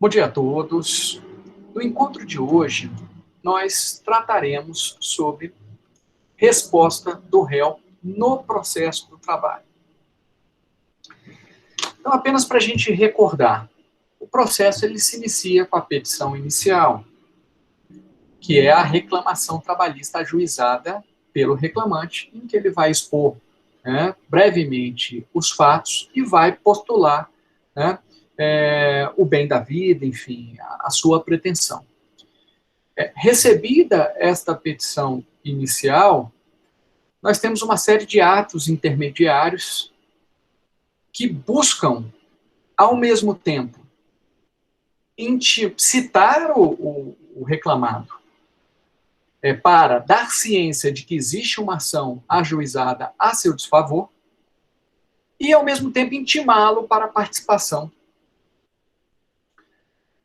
Bom dia a todos. No encontro de hoje, nós trataremos sobre resposta do réu no processo do trabalho. Então, apenas para a gente recordar, o processo ele se inicia com a petição inicial, que é a reclamação trabalhista ajuizada pelo reclamante, em que ele vai expor brevemente os fatos e vai postular o bem da vida, enfim, a sua pretensão. Recebida esta petição inicial, nós temos uma série de atos intermediários que buscam, ao mesmo tempo, citar o reclamado para dar ciência de que existe uma ação ajuizada a seu desfavor e, ao mesmo tempo, intimá-lo para a participação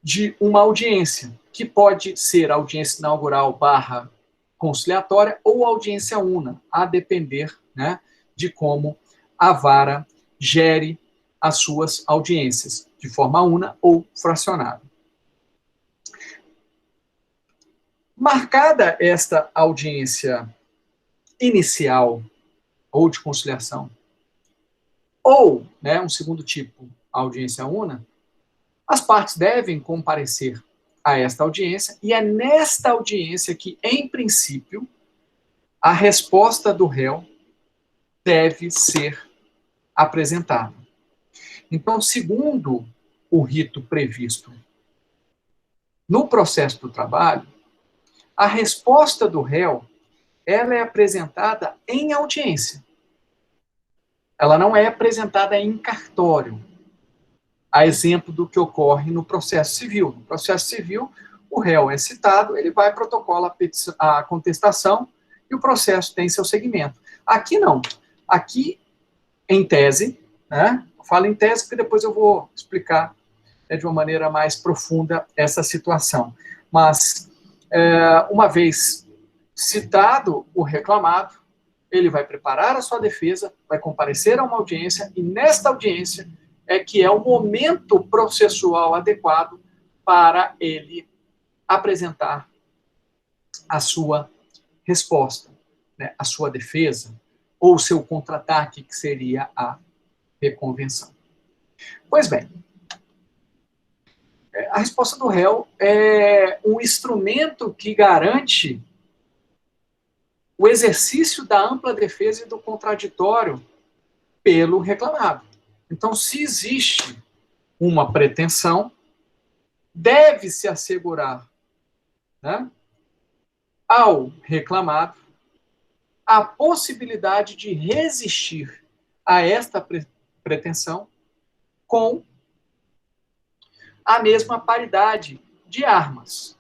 de uma audiência, que pode ser audiência inaugural / conciliatória ou audiência una, a depender de como a vara gere as suas audiências, de forma una ou fracionada. Marcada esta audiência inicial ou de conciliação, ou um segundo tipo, audiência una, as partes devem comparecer a esta audiência, e é nesta audiência que, em princípio, a resposta do réu deve ser apresentada. Então, segundo o rito previsto no processo do trabalho, a resposta do réu ela é apresentada em audiência. Ela não é apresentada em cartório, a exemplo do que ocorre no processo civil. No processo civil, o réu é citado, ele vai protocolar a contestação e o processo tem seu segmento. Aqui não. Aqui, em tese, eu falo em tese porque depois eu vou explicar de uma maneira mais profunda essa situação. Mas, uma vez citado o reclamado, ele vai preparar a sua defesa, vai comparecer a uma audiência, e nesta audiência é que é o momento processual adequado para ele apresentar a sua resposta, a sua defesa, ou o seu contra-ataque, que seria a reconvenção. Pois bem, a resposta do réu é um instrumento que garante o exercício da ampla defesa e do contraditório pelo reclamado. Então, se existe uma pretensão, deve-se assegurar ao reclamado a possibilidade de resistir a esta pretensão com a mesma paridade de armas.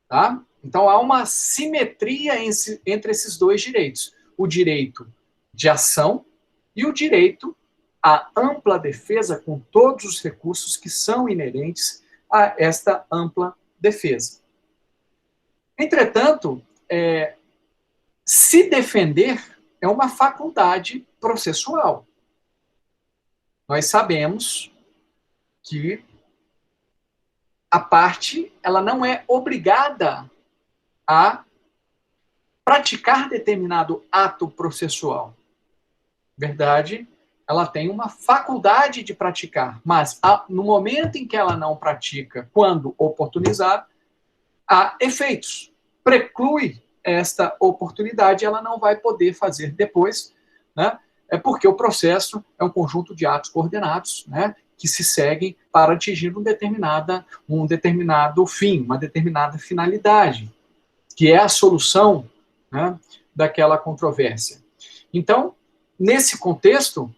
Tá? Então, há uma simetria entre esses dois direitos. O direito de ação e o direito à ampla defesa, com todos os recursos que são inerentes a esta ampla defesa. Entretanto, se defender é uma faculdade processual. Nós sabemos que a parte ela não é obrigada a praticar determinado ato processual. Verdade, ela tem uma faculdade de praticar, mas no momento em que ela não pratica, quando oportunizar, há efeitos. Preclui esta oportunidade, ela não vai poder fazer depois, é porque o processo é um conjunto de atos coordenados, que se seguem para atingir um determinado fim, uma determinada finalidade, que é a solução daquela controvérsia. Então, nesse contexto,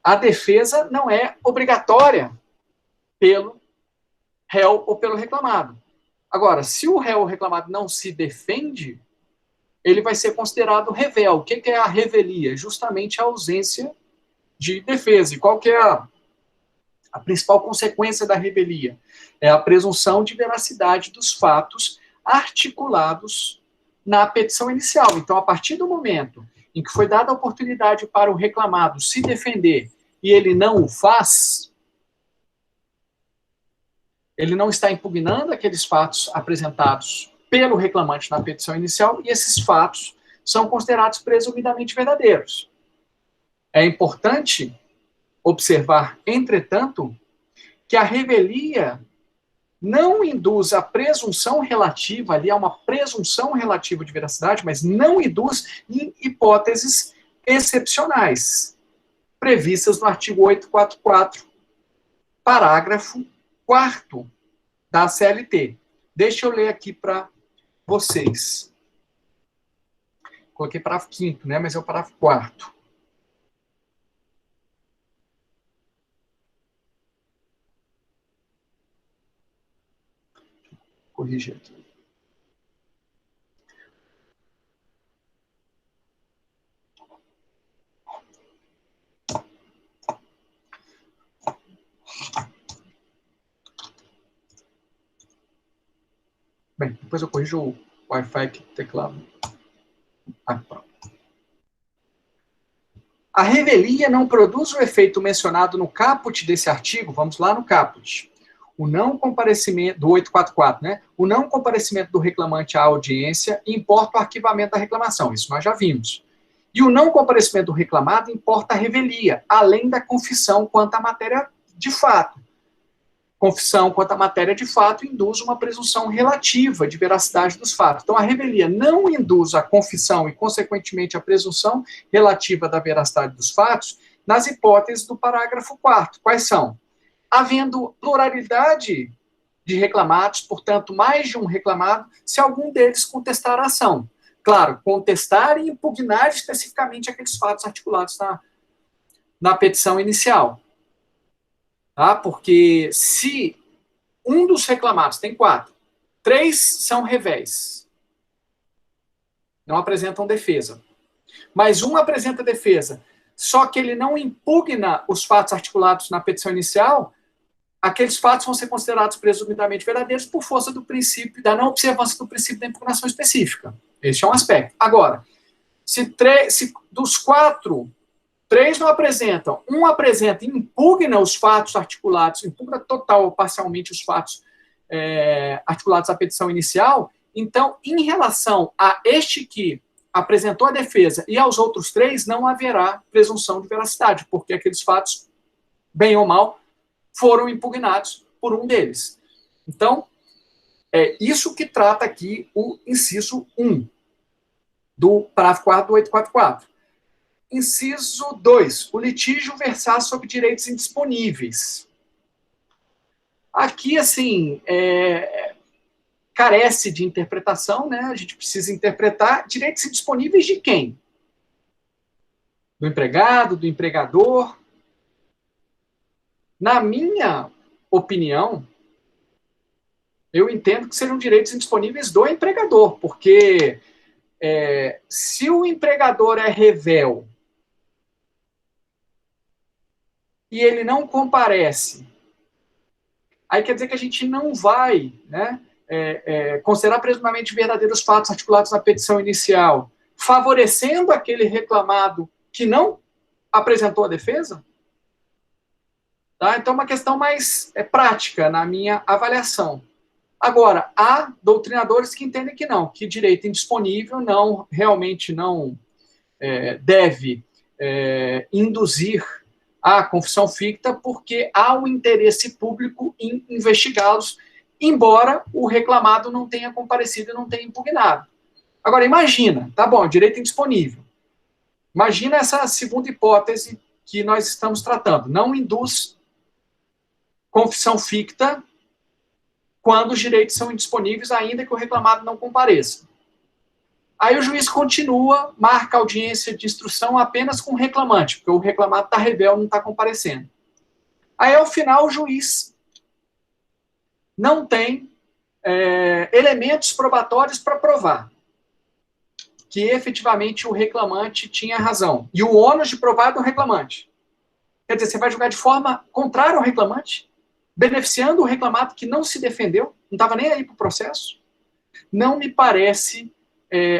a defesa não é obrigatória pelo réu ou pelo reclamado. Agora, se o réu ou reclamado não se defende, ele vai ser considerado revel. O que é a revelia? Justamente a ausência de defesa. E qual que é a principal consequência da revelia? É a presunção de veracidade dos fatos articulados na petição inicial. Então, a partir do momento em que foi dada a oportunidade para o reclamado se defender e ele não o faz, Ele não está impugnando aqueles fatos apresentados pelo reclamante na petição inicial, e esses fatos são considerados presumidamente verdadeiros. É importante observar, entretanto, que a revelia não induz a presunção relativa, ali há uma presunção relativa de veracidade, mas não induz em hipóteses excepcionais, previstas no artigo 844, parágrafo 4º da CLT. Deixa eu ler aqui para vocês. Coloquei parágrafo 5º, né, mas é o parágrafo 4º. Corrigir aqui. Bem, depois eu corrijo o Wi-Fi aqui do teclado. Pronto. A revelia não produz o efeito mencionado no caput desse artigo, vamos lá no caput. O não comparecimento, do 844, né? O não comparecimento do reclamante à audiência importa o arquivamento da reclamação, isso nós já vimos. E o não comparecimento do reclamado importa a revelia, além da confissão quanto à matéria de fato. Confissão quanto à matéria de fato induz uma presunção relativa de veracidade dos fatos. Então, a revelia não induz a confissão e, consequentemente, a presunção relativa da veracidade dos fatos nas hipóteses do parágrafo 4º. Quais são? Havendo pluralidade de reclamados, portanto, mais de um reclamado, se algum deles contestar a ação. Claro, contestar e impugnar especificamente aqueles fatos articulados na petição inicial. Tá? Porque se um dos reclamados, tem 4, 3 são revéis, não apresentam defesa, mas um apresenta defesa, só que ele não impugna os fatos articulados na petição inicial, aqueles fatos vão ser considerados presumidamente verdadeiros por força do princípio, da não observância do princípio da impugnação específica. Este é um aspecto. Agora, se dos 4, 3 não apresentam, um apresenta e impugna os fatos articulados, impugna total ou parcialmente os fatos articulados à petição inicial, então, em relação a este que apresentou a defesa e aos outros 3, não haverá presunção de veracidade, porque aqueles fatos, bem ou mal, foram impugnados por um deles. Então, é isso que trata aqui o inciso 1 do parágrafo 4º do 844. Inciso 2, o litígio versar sobre direitos indisponíveis. Aqui, assim, carece de interpretação, né? A gente precisa interpretar direitos indisponíveis de quem? Do empregado, do empregador? Na minha opinião, eu entendo que sejam direitos indisponíveis do empregador, porque se o empregador é revel e ele não comparece, aí quer dizer que a gente não vai, né, considerar presumidamente verdadeiros fatos articulados na petição inicial, favorecendo aquele reclamado que não apresentou a defesa? Tá? Então, uma questão mais prática na minha avaliação. Agora, há doutrinadores que entendem que não, que direito indisponível realmente não deve induzir a confissão ficta, porque há o interesse público em investigá-los, embora o reclamado não tenha comparecido e não tenha impugnado. Agora, imagina, tá bom, direito indisponível. Imagina essa segunda hipótese que nós estamos tratando. Não induz confissão ficta quando os direitos são indisponíveis, ainda que o reclamado não compareça. Aí o juiz continua, marca audiência de instrução apenas com o reclamante, porque o reclamado está revel, não está comparecendo. Aí, ao final, o juiz não tem elementos probatórios para provar que efetivamente o reclamante tinha razão. E o ônus de provar é do reclamante. Quer dizer, você vai julgar de forma contrária ao reclamante, beneficiando o reclamado que não se defendeu, não estava nem aí para o processo. Não me parece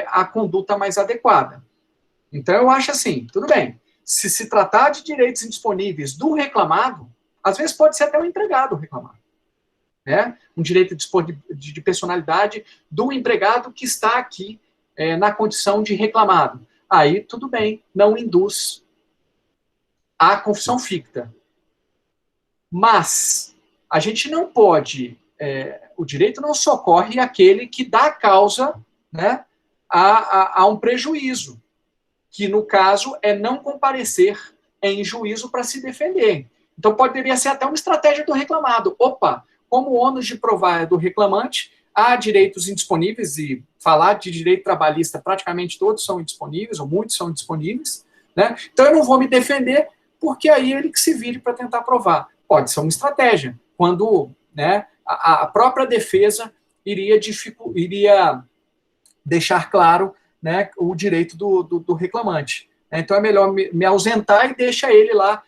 a conduta mais adequada. Então, eu acho assim, tudo bem, se tratar de direitos indisponíveis do reclamado, às vezes pode ser até o empregado reclamado. né? Um direito de personalidade do empregado que está aqui na condição de reclamado. Aí, tudo bem, não induz à confissão ficta. Mas a gente não pode, o direito não socorre aquele que dá causa, né, a um prejuízo, que no caso é não comparecer em juízo para se defender. Então poderia ser até uma estratégia do reclamado. Opa, como o ônus de provar é do reclamante, há direitos indisponíveis, e falar de direito trabalhista, praticamente todos são indisponíveis, ou muitos são indisponíveis, né? Então eu não vou me defender, porque aí ele que se vire para tentar provar. Pode ser uma estratégia, quando, né, a própria defesa iria deixar claro, né, o direito do reclamante. Então é melhor me ausentar e deixa ele lá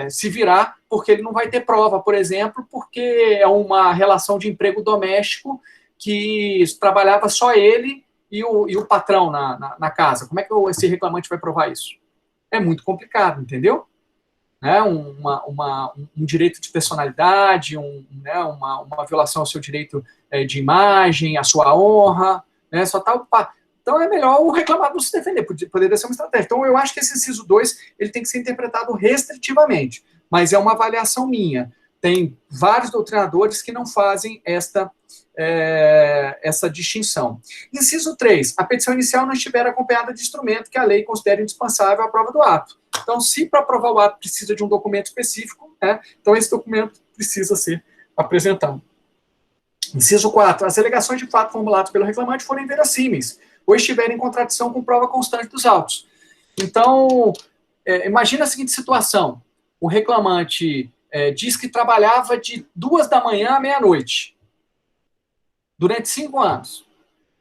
se virar, porque ele não vai ter prova, por exemplo, porque é uma relação de emprego doméstico que trabalhava só ele e o patrão na casa. Como é que esse reclamante vai provar isso? É muito complicado, entendeu? Né, um direito de personalidade, né, uma violação ao seu direito de imagem, à sua honra, né, só tal. Então é melhor o reclamado não se defender, poderia ser uma estratégia. Então eu acho que esse inciso 2 ele tem que ser interpretado restritivamente, mas é uma avaliação minha. Tem vários doutrinadores que não fazem essa distinção. Inciso 3, a petição inicial não estiver acompanhada de instrumento que a lei considere indispensável à prova do ato. Então, se para provar o ato precisa de um documento específico, né, então esse documento precisa ser apresentado. Inciso 4, as alegações de fato formuladas pelo reclamante forem inverossímeis ou estiverem em contradição com prova constante dos autos. Então, imagina a seguinte situação, o reclamante diz que trabalhava de 2 da manhã à meia-noite, durante 5 anos.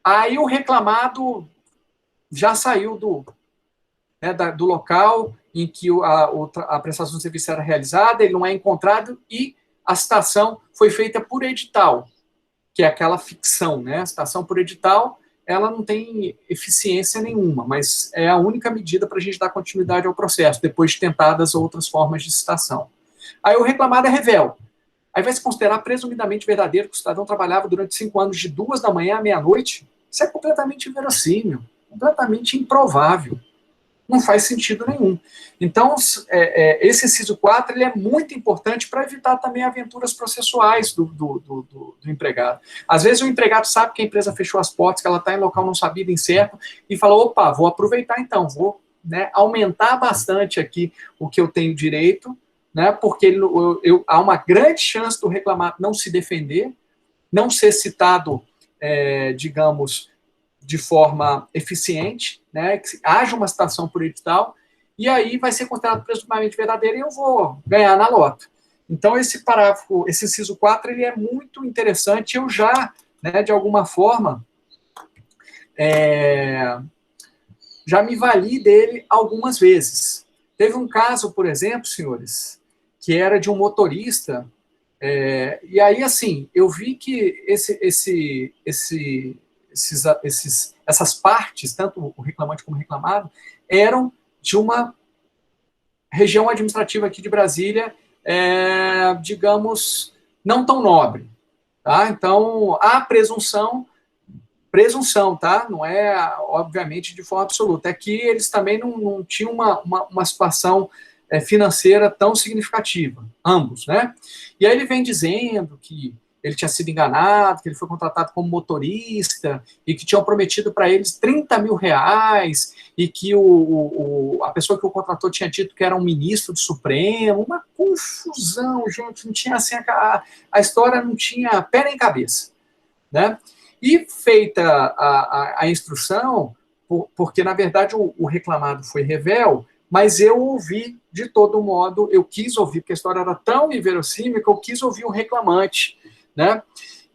Aí o reclamado já saiu do local em que a prestação de serviço era realizada, ele não é encontrado e a citação foi feita por edital, que é aquela ficção, né? A citação por edital, ela não tem eficiência nenhuma, mas é a única medida para a gente dar continuidade ao processo, depois de tentadas outras formas de citação. Aí o reclamado é revel. Aí vai se considerar presumidamente verdadeiro que o cidadão trabalhava durante 5 anos de 2 da manhã à meia-noite. Isso é completamente inverossímil, completamente improvável. Não faz sentido nenhum. Então, esse inciso 4 ele é muito importante para evitar também aventuras processuais do empregado. Às vezes o empregado sabe que a empresa fechou as portas, que ela está em local não sabido, incerto, e fala, opa, vou aproveitar então, vou, né, aumentar bastante aqui o que eu tenho direito, né, porque há uma grande chance do reclamado não se defender, não ser citado, digamos, de forma eficiente, né, que haja uma citação por edital, e aí vai ser considerado presumidamente verdadeiro e eu vou ganhar na lota. Então, esse parágrafo, esse inciso 4, ele é muito interessante, eu já, né, de alguma forma, já me vali dele algumas vezes. Teve um caso, por exemplo, senhores, que era de um motorista, e aí, assim, eu vi que essas partes, tanto o reclamante como o reclamado, eram de uma região administrativa aqui de Brasília, digamos, não tão nobre. Tá? Então, há presunção, tá? Não é, obviamente, de forma absoluta. É que eles também não tinham uma situação financeira tão significativa, ambos, né? E aí ele vem dizendo que ele tinha sido enganado, que ele foi contratado como motorista e que tinham prometido para eles 30 mil reais e que a pessoa que o contratou tinha dito que era um ministro do Supremo. Uma confusão, gente, não tinha assim, a história não tinha pé nem cabeça, né? E feita a instrução, porque na verdade o reclamado foi revel, mas eu ouvi de todo modo, eu quis ouvir, porque a história era tão inverossímil que eu quis ouvir o reclamante, né?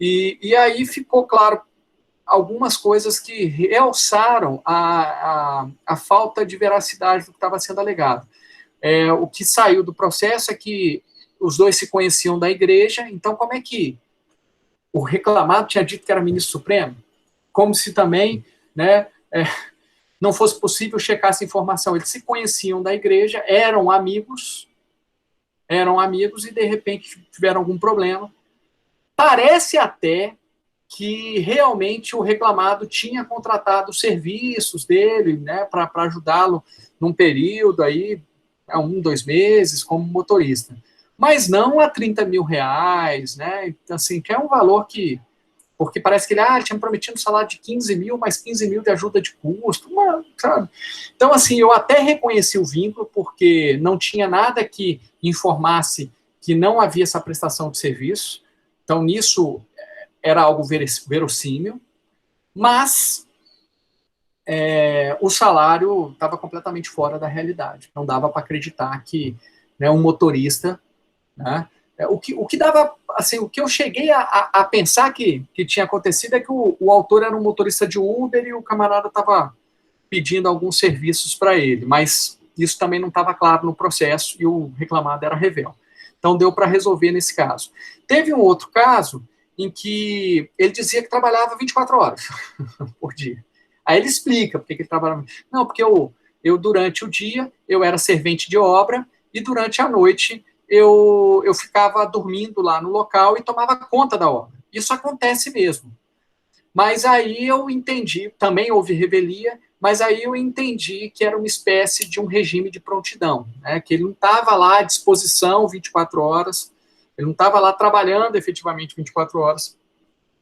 E aí ficou claro algumas coisas que realçaram a falta de veracidade do que estava sendo alegado. O que saiu do processo é que os dois se conheciam da igreja, então como é que o reclamado tinha dito que era ministro supremo? Como se também, né, não fosse possível checar essa informação. Eles se conheciam da igreja, eram amigos e de repente tiveram algum problema, Parece até que realmente o reclamado tinha contratado os serviços dele, né, para ajudá-lo num período aí, 1, 2 meses, como motorista. Mas não a 30 mil reais, né, assim, que é um valor que, porque parece que ele tinha prometido um salário de 15 mil, mais 15 mil de ajuda de custo, sabe? Então, assim, eu até reconheci o vínculo, porque não tinha nada que informasse que não havia essa prestação de serviço, então nisso era algo verossímil, mas o salário estava completamente fora da realidade. Não dava para acreditar que, né, um motorista, né, o que dava, assim, o que eu cheguei a pensar que tinha acontecido é que o autor era um motorista de Uber e o camarada estava pedindo alguns serviços para ele, mas isso também não estava claro no processo e o reclamado era revel. Então deu para resolver nesse caso. Teve um outro caso em que ele dizia que trabalhava 24 horas por dia. Aí ele explica porque que ele trabalhava. Não, porque eu durante o dia eu era servente de obra e durante a noite eu ficava dormindo lá no local e tomava conta da obra. Isso acontece mesmo. Mas aí eu entendi, também houve revelia, mas aí eu entendi que era uma espécie de um regime de prontidão, né? Que ele não estava lá à disposição 24 horas, ele não estava lá trabalhando efetivamente 24 horas,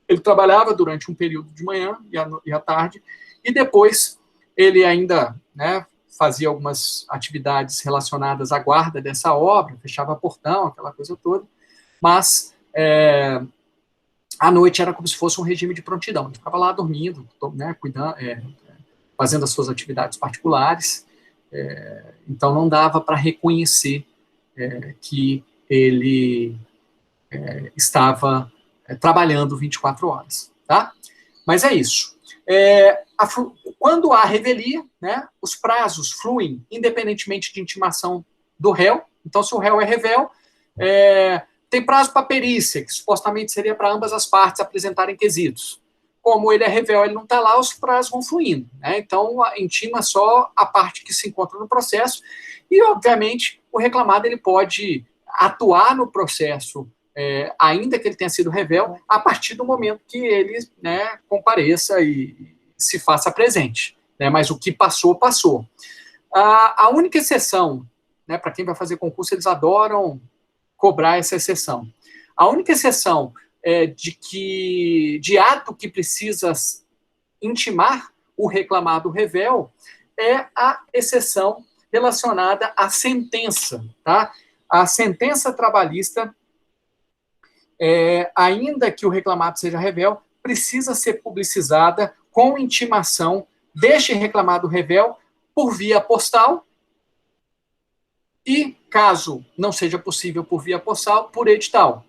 ele trabalhava durante um período de manhã e à tarde, e depois ele ainda, né, fazia algumas atividades relacionadas à guarda dessa obra, fechava portão, aquela coisa toda, mas à noite era como se fosse um regime de prontidão. Ele ficava lá dormindo, né, cuidando, fazendo as suas atividades particulares. Então não dava para reconhecer que ele estava trabalhando 24 horas. Tá? Mas é isso. Quando há revelia, né, os prazos fluem independentemente de intimação do réu. Então, se o réu é revel, tem prazo para perícia, que supostamente seria para ambas as partes apresentarem quesitos. Como ele é revel, ele não está lá, os prazos vão fluindo. Né? Então, intima só a parte que se encontra no processo e, obviamente, o reclamado ele pode atuar no processo, ainda que ele tenha sido revel, a partir do momento que ele, né, compareça e se faça presente. Né? Mas o que passou, passou. A única exceção, né, para quem vai fazer concurso, eles adoram cobrar essa exceção. A única exceção de ato que precisa intimar o reclamado revel é a exceção relacionada à sentença. Tá? A sentença trabalhista, ainda que o reclamado seja revel, precisa ser publicizada com intimação deste reclamado revel por via postal e, caso não seja possível por via postal, por edital.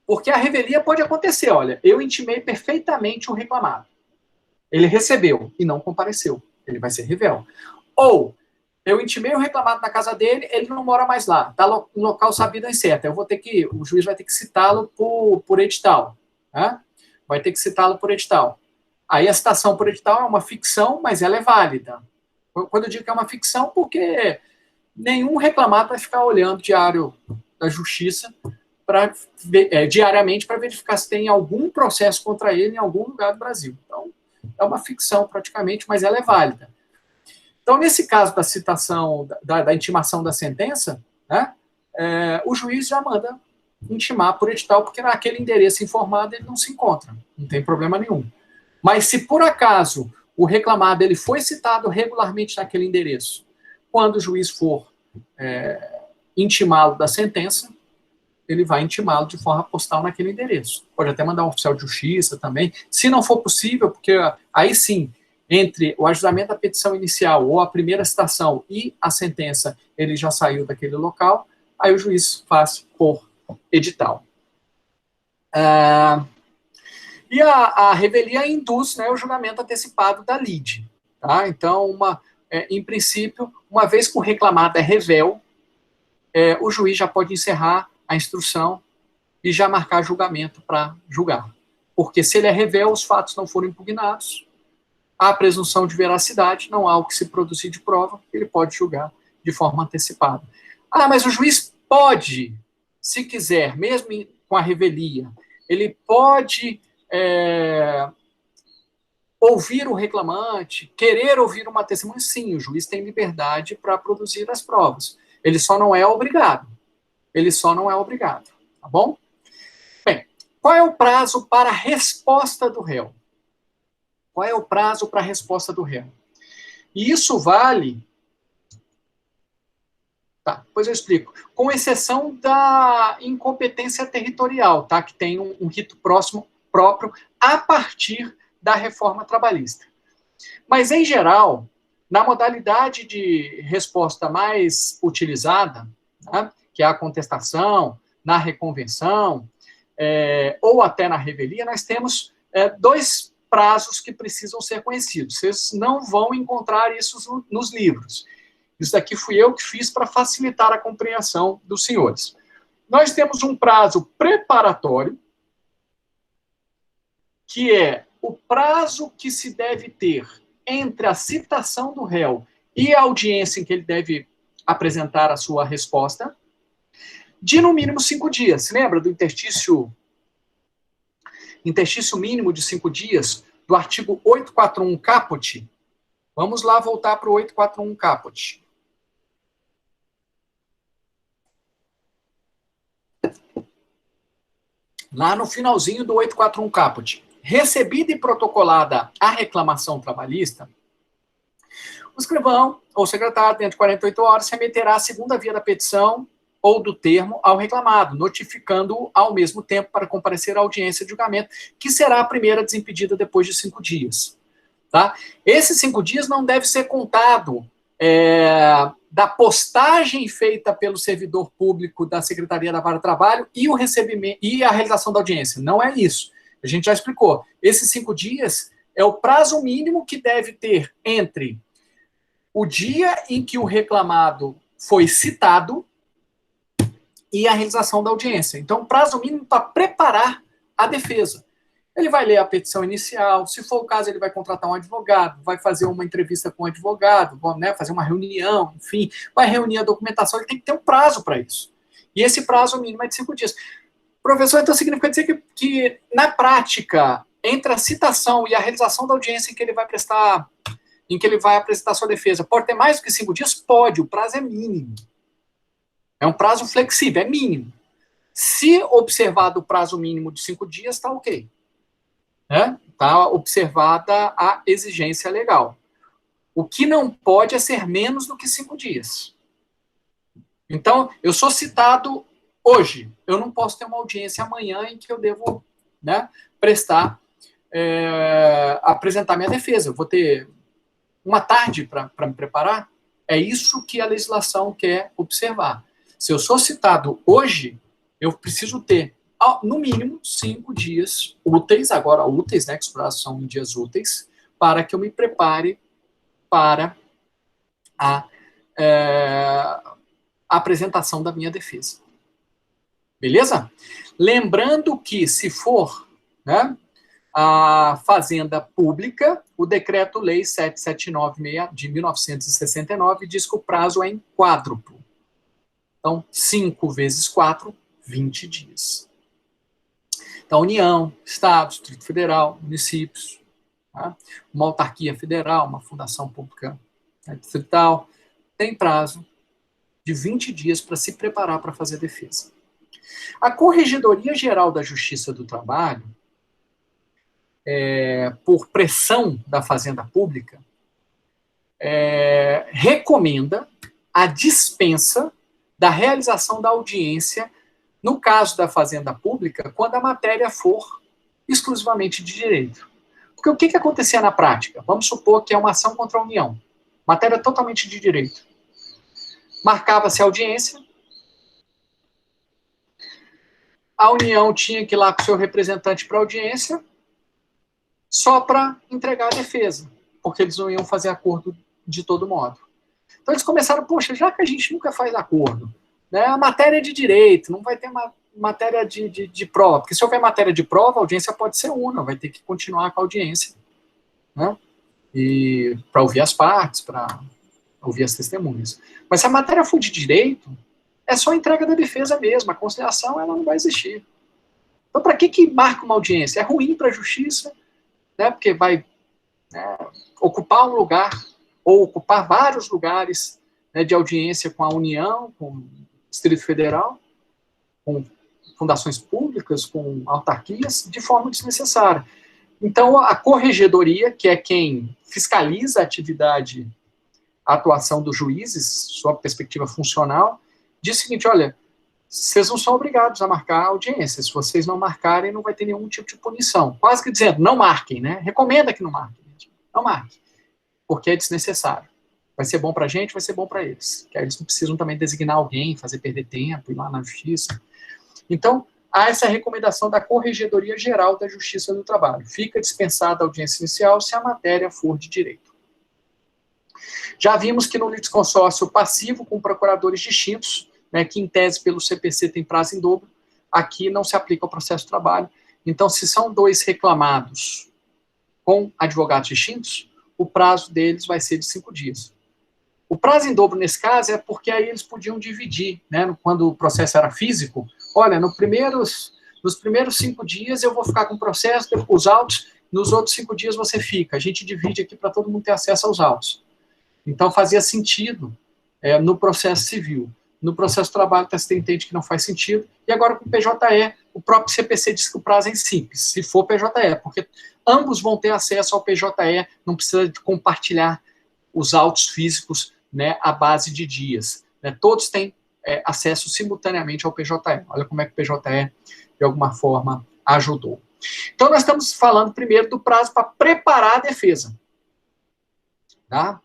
Porque a revelia pode acontecer, olha, eu intimei perfeitamente o reclamado. Ele recebeu e não compareceu. Ele vai ser revel. Ou, eu intimei o reclamado na casa dele, ele não mora mais lá, está no local sabido e incerto. O juiz vai ter que citá-lo por edital. Né? Vai ter que citá-lo por edital. Aí a citação por edital é uma ficção, mas ela é válida. Quando eu digo que é uma ficção, porque nenhum reclamado vai ficar olhando o diário da justiça diariamente para verificar se tem algum processo contra ele em algum lugar do Brasil. Então, é uma ficção praticamente, mas ela é válida. Então, nesse caso da citação, da intimação da sentença, né, o juiz já manda intimar por edital, porque naquele endereço informado ele não se encontra, não tem problema nenhum. Mas se por acaso o reclamado ele foi citado regularmente naquele endereço, quando o juiz for intimá-lo da sentença, ele vai intimá-lo de forma postal naquele endereço. Pode até mandar um oficial de justiça também. Se não for possível, porque aí sim, entre o ajuizamento da petição inicial ou a primeira citação e a sentença, ele já saiu daquele local, aí o juiz faz por edital. E a revelia induz, né, o julgamento antecipado da lide. Tá? Então, em princípio, uma vez que o reclamado é revel, o juiz já pode encerrar a instrução e já marcar julgamento para julgar. Porque se ele é revel, os fatos não foram impugnados, há presunção de veracidade, não há o que se produzir de prova, ele pode julgar de forma antecipada. Mas o juiz pode, se quiser, mesmo com a revelia, ele pode ouvir o reclamante, querer ouvir uma testemunha, sim, o juiz tem liberdade para produzir as provas. Ele só não é obrigado. Ele só não é obrigado, tá bom? Bem, qual é o prazo para a resposta do réu? Qual é o prazo para a resposta do réu? E isso vale... Tá, depois eu explico. Com exceção da incompetência territorial, tá? Que tem um rito próprio a partir da reforma trabalhista. Mas, em geral, na modalidade de resposta mais utilizada, tá? Que é a contestação, na reconvenção, ou até na revelia, nós temos dois prazos que precisam ser conhecidos. Vocês não vão encontrar isso nos livros. Isso daqui fui eu que fiz para facilitar a compreensão dos senhores. Nós temos um prazo preparatório, que é o prazo que se deve ter entre a citação do réu e a audiência em que ele deve apresentar a sua resposta, de no mínimo 5 dias. Se lembra do interstício mínimo de 5 dias, do artigo 841 caput? Vamos lá voltar para o 841 caput. Lá no finalzinho do 841 caput. Recebida e protocolada a reclamação trabalhista, o escrivão ou secretário, dentro de 48 horas, remeterá a segunda via da petição ou do termo ao reclamado, notificando-o ao mesmo tempo para comparecer à audiência de julgamento, que será a primeira desimpedida depois de 5 dias. Tá? Esses 5 dias não deve ser contado da postagem feita pelo servidor público da Secretaria da Vara do Trabalho e o recebimento e a realização da audiência. Não é isso. A gente já explicou. Esses 5 dias é o prazo mínimo que deve ter entre o dia em que o reclamado foi citado e a realização da audiência. Então, o prazo mínimo para preparar a defesa. Ele vai ler a petição inicial, se for o caso, ele vai contratar um advogado, vai fazer uma entrevista com o advogado, né, fazer uma reunião, enfim, vai reunir a documentação, ele tem que ter um prazo para isso. E esse prazo mínimo é de 5 dias. Professor, então significa dizer que, na prática, entre a citação e a realização da audiência em que ele vai prestar, em que ele vai apresentar sua defesa, pode ter mais do que 5 dias? Pode, o prazo é mínimo. É um prazo flexível, é mínimo. Se observado o prazo mínimo de 5 dias, está ok. Está observada a exigência legal. O que não pode é ser menos do que 5 dias. Então, eu sou citado hoje. Eu não posso ter uma audiência amanhã em que eu devo, né, apresentar minha defesa. Eu vou ter uma tarde para me preparar. É isso que a legislação quer observar. Se eu sou citado hoje, eu preciso ter, no mínimo, 5 dias úteis, agora úteis, né, que os prazos são em dias úteis, para que eu me prepare para a apresentação da minha defesa. Beleza? Lembrando que, se for, né, a Fazenda Pública, o Decreto-Lei 779 de 1969 diz que o prazo é em quádruplo. Então, 5 vezes 4, 20 dias. Então, União, Estado, Distrito Federal, municípios, tá? Uma autarquia federal, uma fundação pública, né, distrital, tem prazo de 20 dias para se preparar para fazer defesa. A Corregedoria Geral da Justiça do Trabalho, por pressão da Fazenda Pública, recomenda a dispensa da realização da audiência, no caso da Fazenda Pública, quando a matéria for exclusivamente de direito. Porque o que acontecia na prática? Vamos supor que é uma ação contra a União. Matéria totalmente de direito. Marcava-se a audiência, a União tinha que ir lá com o seu representante para a audiência, só para entregar a defesa, porque eles não iam fazer acordo de todo modo. Então eles começaram, poxa, já que a gente nunca faz acordo, né, a matéria é de direito, não vai ter matéria de prova, porque se houver matéria de prova, a audiência pode ser una, vai ter que continuar com a audiência, né, e para ouvir as partes, para ouvir as testemunhas. Mas se a matéria for de direito, é só a entrega da defesa mesmo, a conciliação ela não vai existir. Então, para que marca uma audiência? É ruim para a justiça, né, porque vai ocupar um lugar, ou ocupar vários lugares, né, de audiência com a União, com o Distrito Federal, com fundações públicas, com autarquias, de forma desnecessária. Então, a corregedoria, que é quem fiscaliza a atividade, a atuação dos juízes, sob a perspectiva funcional, diz o seguinte: olha, vocês não são obrigados a marcar audiência. Se vocês não marcarem, não vai ter nenhum tipo de punição. Quase que dizendo, não marquem, né? Recomenda que não marquem. Não marquem, porque é desnecessário. Vai ser bom para a gente, vai ser bom para eles. Que aí eles não precisam também designar alguém, fazer perder tempo, ir lá na justiça. Então, há essa recomendação da Corregedoria Geral da Justiça do Trabalho. Fica dispensada a audiência inicial se a matéria for de direito. Já vimos que no litisconsórcio passivo com procuradores distintos, né, que em tese pelo CPC tem prazo em dobro, aqui não se aplica ao processo de trabalho. Então, se são dois reclamados com advogados distintos, o prazo deles vai ser de 5 dias. O prazo em dobro, nesse caso, é porque aí eles podiam dividir, né, quando o processo era físico. Olha, nos primeiros 5 dias eu vou ficar com o processo, os autos, nos outros 5 dias você fica. A gente divide aqui para todo mundo ter acesso aos autos. Então, fazia sentido no processo civil. No processo de trabalho, você entende que não faz sentido. E agora, com o PJE, o próprio CPC diz que o prazo é simples, se for PJE, porque ambos vão ter acesso ao PJE, não precisa de compartilhar os autos físicos, né, à base de dias. Né? Todos têm acesso simultaneamente ao PJE. Olha como é que o PJE, de alguma forma, ajudou. Então, nós estamos falando primeiro do prazo para preparar a defesa. Tá?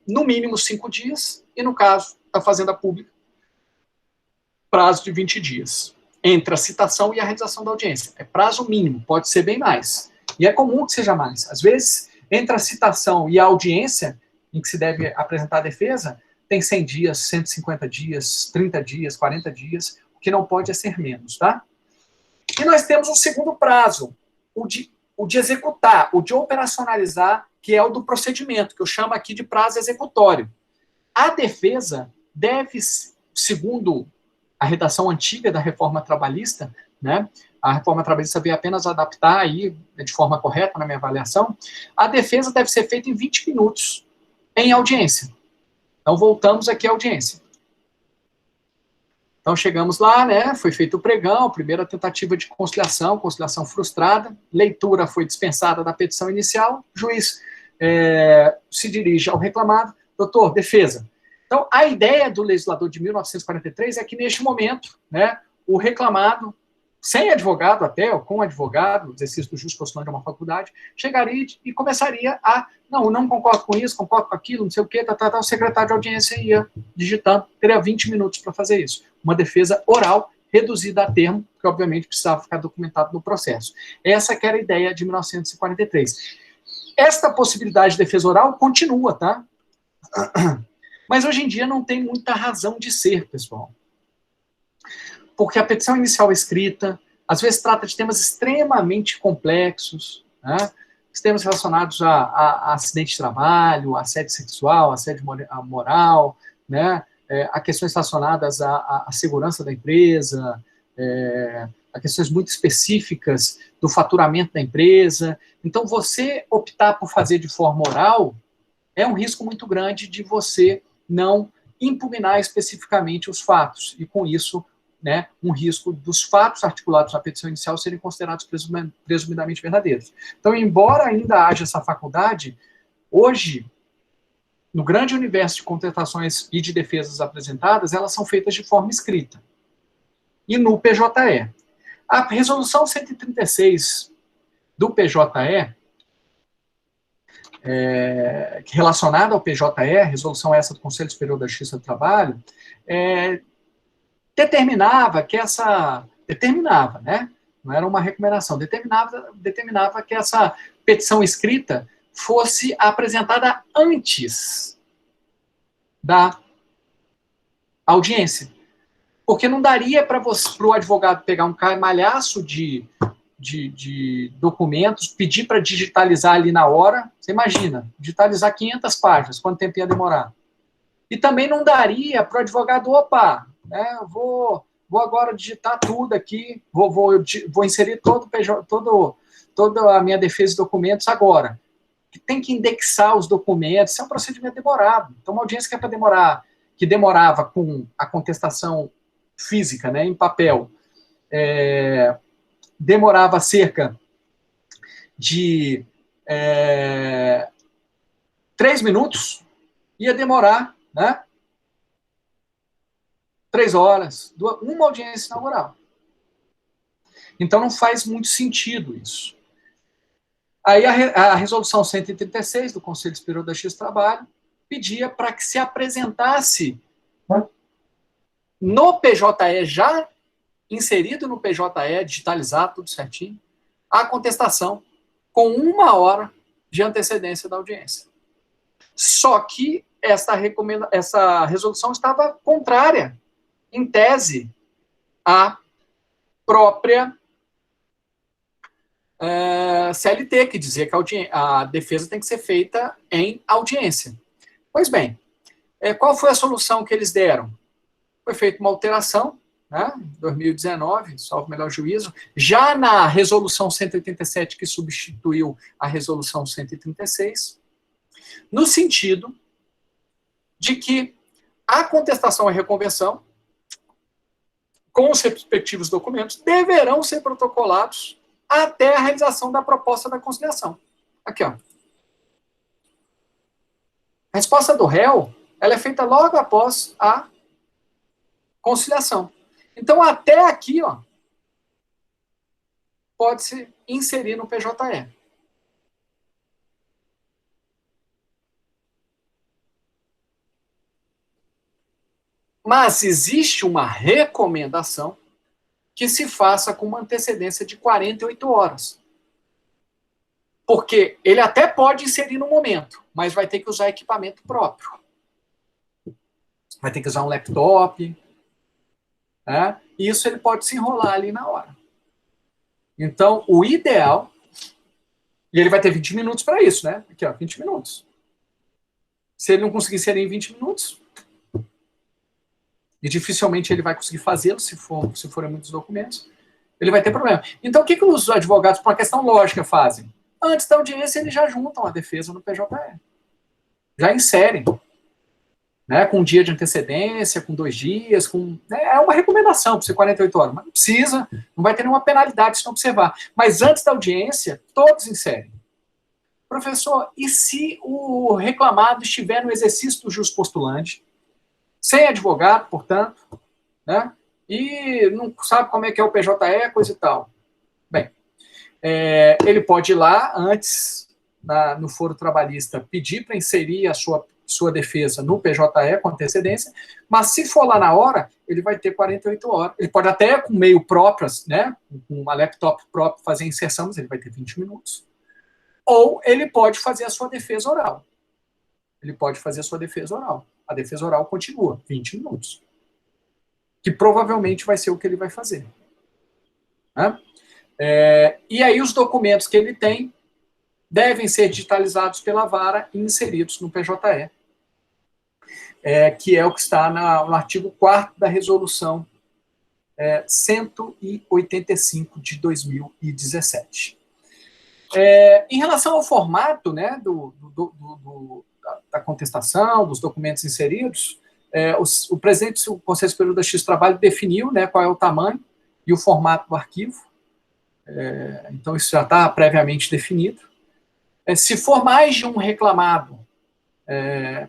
No mínimo 5 dias, e no caso da Fazenda Pública, prazo de 20 dias, entre a citação e a realização da audiência. É prazo mínimo, pode ser bem mais. E é comum que seja mais. Às vezes, entre a citação e a audiência, em que se deve apresentar a defesa, tem 100 dias, 150 dias, 30 dias, 40 dias, o que não pode ser menos, tá? E nós temos um segundo prazo, o de executar, o de operacionalizar, que é o do procedimento, que eu chamo aqui de prazo executório. A defesa deve, segundo a redação antiga da reforma trabalhista, né, a reforma trabalhista veio apenas adaptar aí, de forma correta na minha avaliação, a defesa deve ser feita em 20 minutos em audiência. Então, voltamos aqui à audiência. Então, chegamos lá, né, foi feito o pregão, primeira tentativa de conciliação frustrada, leitura foi dispensada da petição inicial, juiz se dirige ao reclamado, doutor, defesa. Então, a ideia do legislador de 1943 é que, neste momento, né, o reclamado, sem advogado até, ou com advogado, exercício do juiz postulante de uma faculdade, chegaria e começaria a, não concordo com isso, concordo com aquilo, não sei o quê, o secretário de audiência ia digitando, teria 20 minutos para fazer isso. Uma defesa oral, reduzida a termo, que obviamente precisava ficar documentado no processo. Essa que era a ideia de 1943. Esta possibilidade de defesa oral continua, tá? Mas hoje em dia não tem muita razão de ser, pessoal. Porque a petição inicial escrita, às vezes trata de temas extremamente complexos, né? Temas relacionados a acidente de trabalho, assédio sexual, assédio moral, né? A questões relacionadas à segurança da empresa, a questões muito específicas do faturamento da empresa. Então, você optar por fazer de forma oral é um risco muito grande de você não impugnar especificamente os fatos, e com isso, né, um risco dos fatos articulados na petição inicial serem considerados presumidamente verdadeiros. Então, embora ainda haja essa faculdade, hoje, no grande universo de contestações e de defesas apresentadas, elas são feitas de forma escrita. E no PJE. A resolução 136 do PJE, relacionada ao PJE, resolução essa do Conselho Superior da Justiça do Trabalho, determinava, né? Não era uma recomendação, determinava que essa petição escrita fosse apresentada antes da audiência. Porque não daria para o advogado pegar um calhamaço de documentos, pedir para digitalizar ali na hora. Você imagina, digitalizar 500 páginas, quanto tempo ia demorar? E também não daria para o advogado, né, vou vou agora digitar tudo aqui, vou inserir toda a minha defesa de documentos agora. Tem que indexar os documentos, isso é um procedimento demorado. Então, uma audiência que demorava com a contestação física, né, em papel, demorava cerca de 3 minutos, ia demorar, né, 3 horas, uma audiência inaugural. Então, não faz muito sentido isso. Aí, a resolução 136 do Conselho Superior da Justiça do Trabalho pedia para que se apresentasse no PJE, já inserido no PJE, digitalizado, tudo certinho, a contestação com 1 hora de antecedência da audiência. Só que essa resolução estava contrária, em tese, à própria CLT, que dizia que a defesa tem que ser feita em audiência. Pois bem, qual foi a solução que eles deram? Foi feita uma alteração, né, em 2019, salvo o melhor juízo, já na resolução 187, que substituiu a resolução 136, no sentido de que a contestação e reconvenção, com os respectivos documentos, deverão ser protocolados até a realização da proposta da conciliação. Aqui, ó. A resposta do réu, ela é feita logo após a conciliação. Então, até aqui, ó, pode-se inserir no PJE. Mas existe uma recomendação que se faça com uma antecedência de 48 horas. Porque ele até pode inserir no momento, mas vai ter que usar equipamento próprio. Vai ter que usar um laptop. Né? E isso ele pode se enrolar ali na hora. Então, o ideal... E ele vai ter 20 minutos para isso, né? Aqui, ó, 20 minutos. Se ele não conseguir inserir em 20 minutos... E dificilmente ele vai conseguir fazê-lo, se forem muitos documentos, ele vai ter problema. Então, o que os advogados, por uma questão lógica, fazem? Antes da audiência, eles já juntam a defesa no PJE. Já inserem. Né, com um dia de antecedência, com 2 dias, é uma recomendação para ser 48 horas, mas não precisa, não vai ter nenhuma penalidade se não observar. Mas antes da audiência, todos inserem. Professor, e se o reclamado estiver no exercício do jus postulante, sem advogado, portanto, né? E não sabe como é que é o PJE, coisa e tal. Bem, ele pode ir lá antes, no foro trabalhista, pedir para inserir a sua defesa no PJE com antecedência, mas se for lá na hora, ele vai ter 48 horas. Ele pode até, com meio próprio, né, com uma laptop própria, fazer a inserção, mas ele vai ter 20 minutos. Ou ele pode fazer a sua defesa oral. Ele pode fazer a sua defesa oral. A defesa oral continua, 20 minutos. Que provavelmente vai ser o que ele vai fazer. Né? E aí os documentos que ele tem devem ser digitalizados pela vara e inseridos no PJE, que é o que está no artigo 4º da resolução 185 de 2017. Em relação ao formato, né, da contestação, dos documentos inseridos, o presidente do Conselho Superior da Justiça do Trabalho definiu, né, qual é o tamanho e o formato do arquivo. Então, isso já está previamente definido. Se for mais de um reclamado,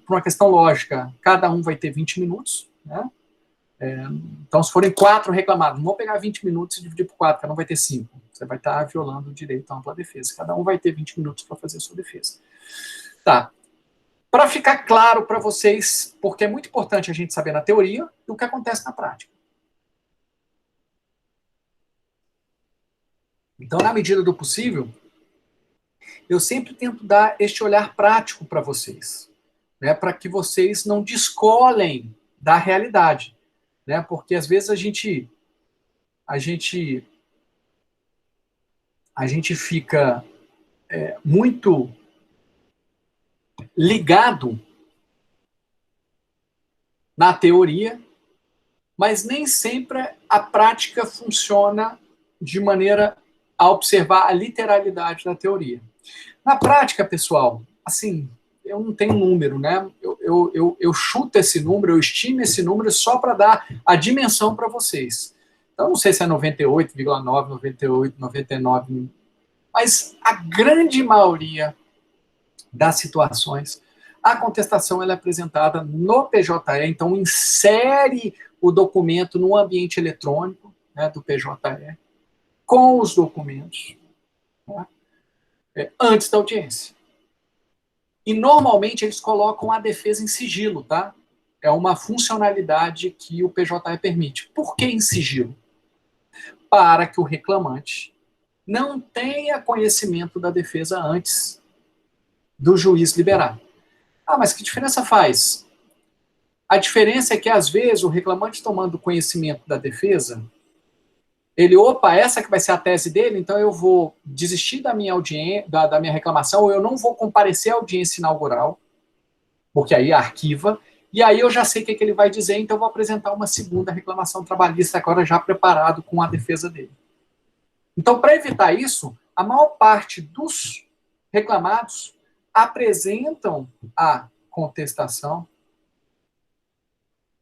por uma questão lógica, cada um vai ter 20 minutos. Né? Então, se forem 4 reclamados, não vão pegar 20 minutos e dividir por 4, cada um vai ter 5. Você vai estar violando o direito à ampla defesa. Cada um vai ter 20 minutos para fazer a sua defesa. Tá. Para ficar claro para vocês, porque é muito importante a gente saber na teoria o que acontece na prática. Então, na medida do possível, eu sempre tento dar este olhar prático para vocês, né, para que vocês não descolem da realidade, né, porque às vezes a gente fica muito ligado na teoria, mas nem sempre a prática funciona de maneira a observar a literalidade da teoria. Na prática, pessoal, assim, eu não tenho número, né? Eu chuto esse número, eu estimo esse número só para dar a dimensão para vocês. Então, não sei se é 98,9, 98, 99, mas a grande maioria das situações, a contestação ela é apresentada no PJE, então insere o documento no ambiente eletrônico, né, do PJE, com os documentos, né, antes da audiência. E normalmente eles colocam a defesa em sigilo, tá? É uma funcionalidade que o PJE permite. Por que em sigilo? Para que o reclamante não tenha conhecimento da defesa antes do juiz liberar. Ah, mas que diferença faz? A diferença é que, às vezes, o reclamante tomando conhecimento da defesa, ele, opa, essa que vai ser a tese dele, então eu vou desistir da minha audiência, da minha reclamação, ou eu não vou comparecer à audiência inaugural, porque aí arquiva, e aí eu já sei o que ele vai dizer, então eu vou apresentar uma segunda reclamação trabalhista, agora já preparado com a defesa dele. Então, para evitar isso, a maior parte dos reclamados apresentam a contestação.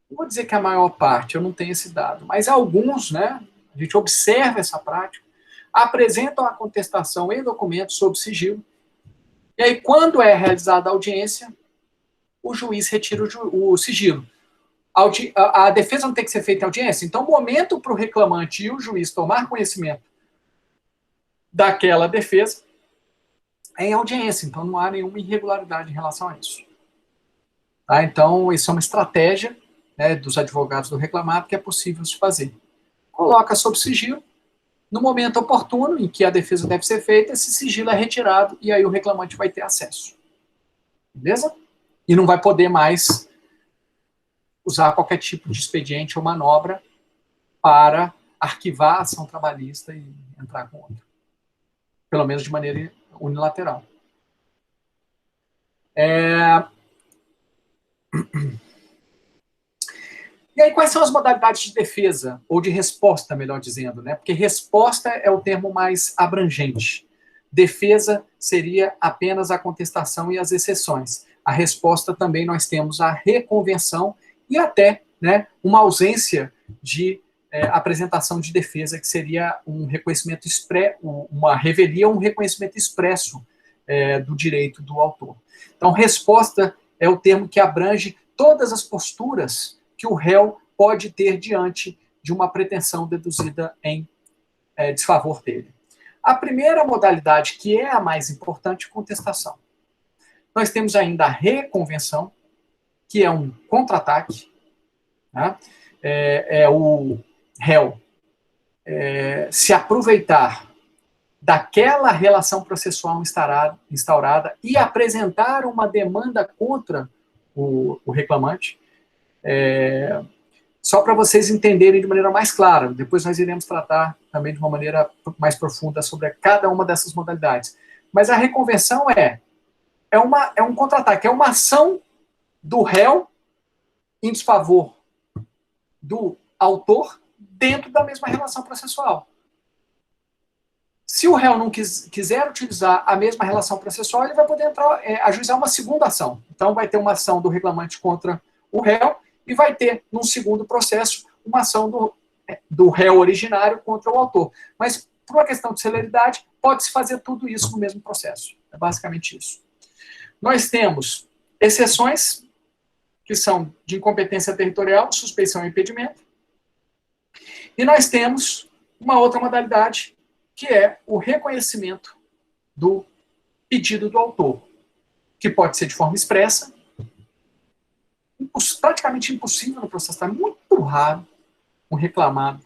Não vou dizer que a maior parte, eu não tenho esse dado, mas alguns, né, a gente observa essa prática, apresentam a contestação em documentos sob sigilo, e aí, quando é realizada a audiência, o juiz retira o sigilo. A defesa não tem que ser feita em audiência, então o momento para o reclamante e o juiz tomar conhecimento daquela defesa é em audiência, então não há nenhuma irregularidade em relação a isso. Tá? Então, isso é uma estratégia, né, dos advogados do reclamado que é possível se fazer. Coloca sob sigilo, no momento oportuno em que a defesa deve ser feita, esse sigilo é retirado e aí o reclamante vai ter acesso. Beleza? E não vai poder mais usar qualquer tipo de expediente ou manobra para arquivar a ação trabalhista e entrar com outra. Pelo menos de maneira unilateral. E aí, quais são as modalidades de defesa, ou de resposta, melhor dizendo, né? Porque resposta é o termo mais abrangente. Defesa seria apenas a contestação e as exceções. A resposta também nós temos a reconvenção e até, né, uma ausência de apresentação de defesa, que seria um reconhecimento expresso, uma revelia, um reconhecimento expresso do direito do autor. Então, resposta é o termo que abrange todas as posturas que o réu pode ter diante de uma pretensão deduzida em desfavor dele. A primeira modalidade, que é a mais importante, contestação. Nós temos ainda a reconvenção, que é um contra-ataque, né? O réu se aproveitar daquela relação processual instaurada e apresentar uma demanda contra o reclamante, só para vocês entenderem de maneira mais clara. Depois nós iremos tratar também de uma maneira mais profunda sobre cada uma dessas modalidades. Mas a reconvenção é um contra-ataque, é uma ação do réu em desfavor do autor dentro da mesma relação processual. Se o réu não quiser utilizar a mesma relação processual, ele vai poder ajuizar uma segunda ação. Então, vai ter uma ação do reclamante contra o réu e vai ter, num segundo processo, uma ação do réu originário contra o autor. Mas, por uma questão de celeridade, pode-se fazer tudo isso no mesmo processo. É basicamente isso. Nós temos exceções, que são de incompetência territorial, suspeição e impedimento. E nós temos uma outra modalidade, que é o reconhecimento do pedido do autor, que pode ser de forma expressa, praticamente impossível no processo, é muito raro um reclamado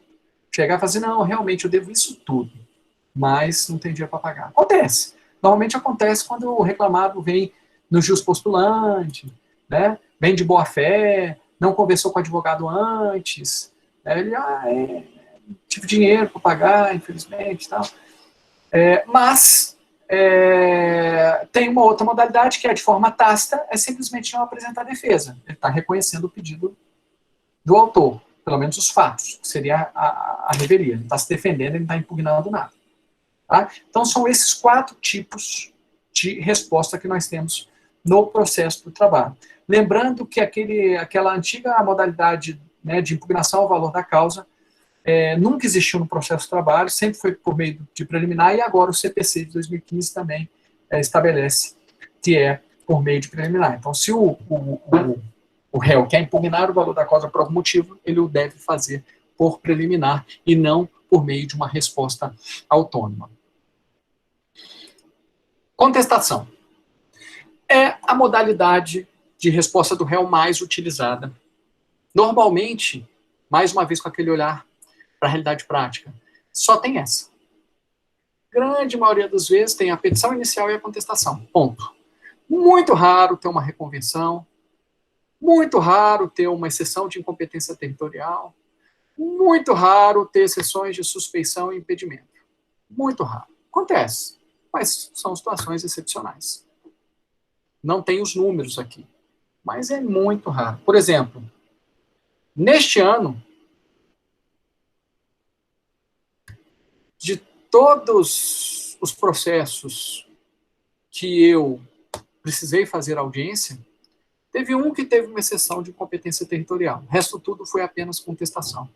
chegar e falar assim, não, realmente eu devo isso tudo, mas não tem dinheiro para pagar. Acontece. Normalmente acontece quando o reclamado vem no jus postulante, né, vem de boa fé, não conversou com o advogado antes, né, ele, tive dinheiro para pagar, infelizmente, tal. Mas tem uma outra modalidade que é de forma tácita, é simplesmente não apresentar defesa. Ele está reconhecendo o pedido do autor. pelo menos os fatos, que seria a revelia. Ele não está se defendendo, ele não está impugnando nada. Tá? Então, são esses 4 tipos de resposta que nós temos no processo do trabalho. Lembrando que aquela antiga modalidade, né, de impugnação ao valor da causa nunca existiu no processo do trabalho, sempre foi por meio de preliminar, e agora o CPC de 2015 também estabelece que é por meio de preliminar. Então, se o réu quer impugnar o valor da causa por algum motivo, ele o deve fazer por preliminar e não por meio de uma resposta autônoma. Contestação. É a modalidade de resposta do réu mais utilizada. Normalmente, mais uma vez com aquele olhar para a realidade prática, só tem essa. Grande maioria das vezes tem a petição inicial e a contestação. Ponto. Muito raro ter uma reconvenção, muito raro ter uma exceção de incompetência territorial, muito raro ter exceções de suspeição e impedimento. Muito raro. Acontece, mas são situações excepcionais. Não tem os números aqui, mas é muito raro. Por exemplo, neste ano, de todos os processos que eu precisei fazer audiência, teve um que teve uma exceção de incompetência territorial. O resto tudo foi apenas contestação.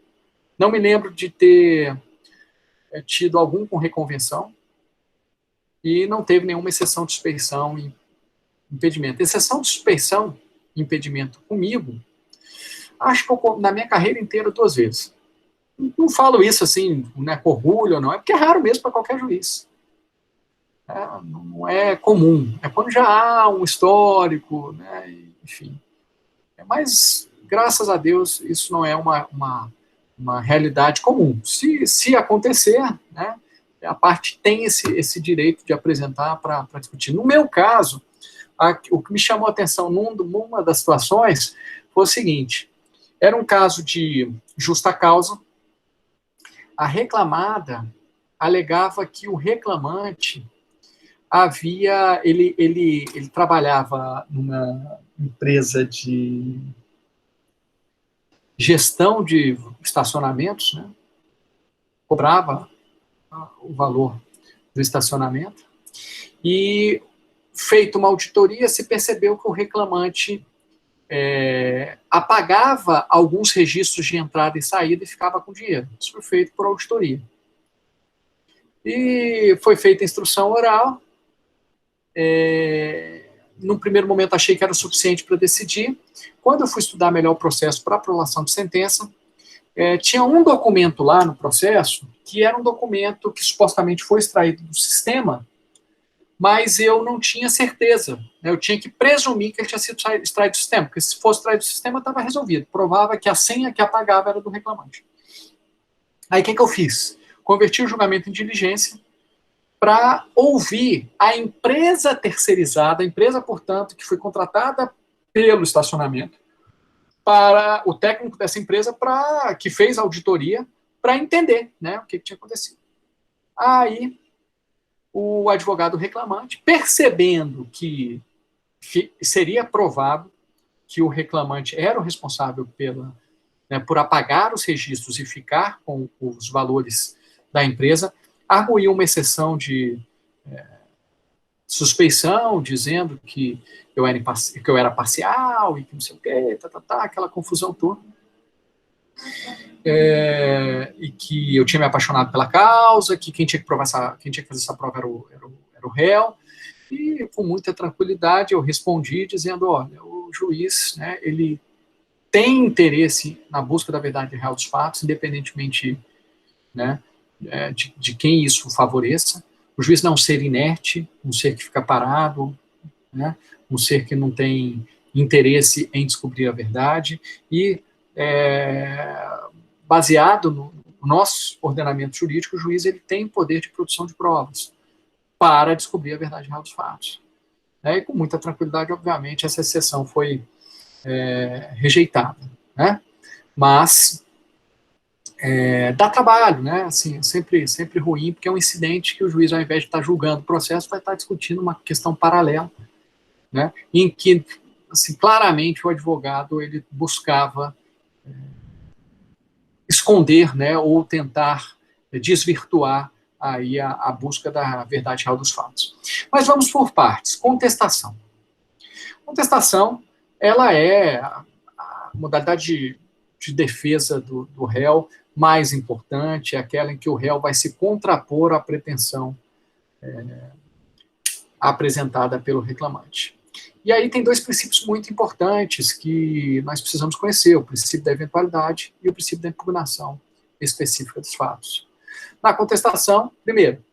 Não me lembro de ter tido algum com reconvenção e não teve nenhuma exceção de suspeição e impedimento. Exceção de suspeição e impedimento comigo, acho que eu, na minha carreira inteira, 2 vezes. Não falo isso assim, né, com orgulho ou não, é porque é raro mesmo para qualquer juiz. Não é comum. É quando já há um histórico, né, enfim. Mas, graças a Deus, isso não é uma realidade comum. Se acontecer, né, a parte tem esse direito de apresentar para discutir. No meu caso, o que me chamou a atenção numa das situações foi o seguinte: era um caso de justa causa. A reclamada alegava que o reclamante ele trabalhava numa empresa de gestão de estacionamentos, né? Cobrava o valor do estacionamento, e, feita uma auditoria, se percebeu que o reclamante apagava alguns registros de entrada e saída e ficava com dinheiro. Isso foi feito por auditoria. E foi feita a instrução oral. No primeiro momento achei que era o suficiente para decidir. Quando eu fui estudar melhor o processo para aprovação de sentença, tinha um documento lá no processo que era um documento que supostamente foi extraído do sistema, mas eu não tinha certeza. Né? Eu tinha que presumir que ele tinha sido extraído do sistema, porque se fosse extraído do sistema, estava resolvido. Provava que a senha que apagava era do reclamante. Aí o que eu fiz? Converti o julgamento em diligência para ouvir a empresa terceirizada, a empresa, portanto, que foi contratada pelo estacionamento, para o técnico dessa empresa que fez a auditoria, para entender, né, o que tinha acontecido. Aí o advogado reclamante, percebendo que seria provado que o reclamante era o responsável por apagar os registros e ficar com os valores da empresa, arguiu uma exceção de suspeição, dizendo que eu era parcial e que não sei o quê, aquela confusão toda. E que eu tinha me apaixonado pela causa, que quem tinha que fazer essa prova era o réu, e com muita tranquilidade eu respondi dizendo: olha, o juiz, né, ele tem interesse na busca da verdade real dos fatos, independentemente, né, de quem isso favoreça. O juiz não é um ser inerte, um ser que fica parado, né, um ser que não tem interesse em descobrir a verdade, e baseado no nosso ordenamento jurídico, o juiz ele tem poder de produção de provas para descobrir a verdade real dos fatos. E com muita tranquilidade, obviamente, essa exceção foi rejeitada. Né? Mas dá trabalho, né? Assim, sempre ruim, porque é um incidente que o juiz, ao invés de estar julgando o processo, vai estar discutindo uma questão paralela, né? Em que, assim, claramente o advogado ele buscava esconder, né, ou tentar desvirtuar aí a busca da verdade real dos fatos. Mas vamos por partes. Contestação. Contestação, ela é a modalidade de defesa do réu mais importante, é aquela em que o réu vai se contrapor à pretensão apresentada pelo reclamante. E aí tem dois princípios muito importantes que nós precisamos conhecer, o princípio da eventualidade e o princípio da impugnação específica dos fatos. Na contestação, primeiro,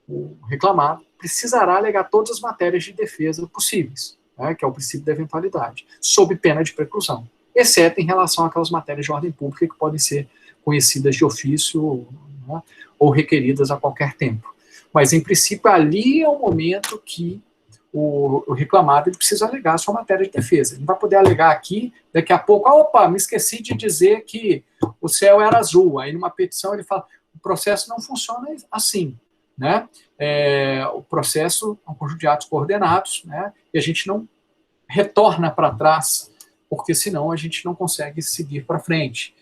o reclamado precisará alegar todas as matérias de defesa possíveis, né, que é o princípio da eventualidade, sob pena de preclusão, exceto em relação àquelas matérias de ordem pública que podem ser conhecidas de ofício, né, ou requeridas a qualquer tempo. Mas, em princípio, ali é o momento que o reclamado ele precisa alegar a sua matéria de defesa. Ele não vai poder alegar aqui, daqui a pouco, opa, me esqueci de dizer que o céu era azul. Aí, numa petição, ele fala, o processo não funciona assim, né? O processo é um conjunto de atos coordenados, né? E a gente não retorna para trás, porque senão a gente não consegue seguir para frente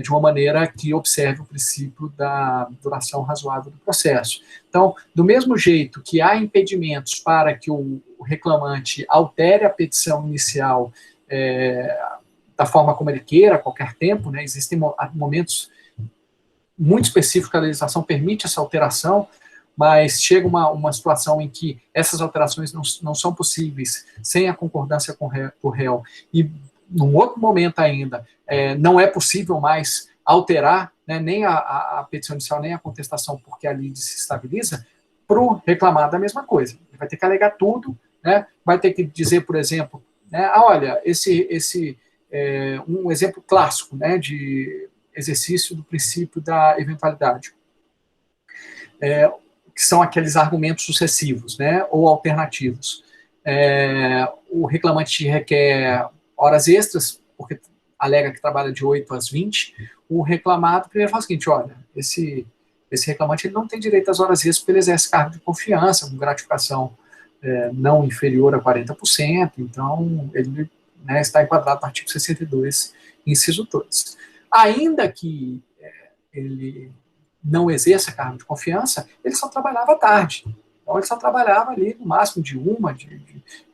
de uma maneira que observe o princípio da duração razoável do processo. Então, do mesmo jeito que há impedimentos para que o reclamante altere a petição inicial da forma como ele queira, a qualquer tempo, né, existem momentos muito específicos que a legislação permite essa alteração, mas chega uma situação em que essas alterações não são possíveis sem a concordância com o réu, e num outro momento ainda, não é possível mais alterar, né, nem a petição inicial, nem a contestação, porque a lide se estabiliza, para o reclamado a mesma coisa. Ele vai ter que alegar tudo, né, vai ter que dizer, por exemplo, né, olha, um exemplo clássico, né, de exercício do princípio da eventualidade, que são aqueles argumentos sucessivos, né, ou alternativos. O reclamante requer horas extras, porque alega que trabalha de 8 às 20, o reclamado primeiro fala o seguinte, olha, esse reclamante ele não tem direito às horas extras porque ele exerce cargo de confiança, com gratificação não inferior a 40%, então ele, né, está enquadrado no artigo 62, inciso 2. Ainda que ele não exerça cargo de confiança, ele só trabalhava à tarde. Então, ele só trabalhava ali no máximo de 1,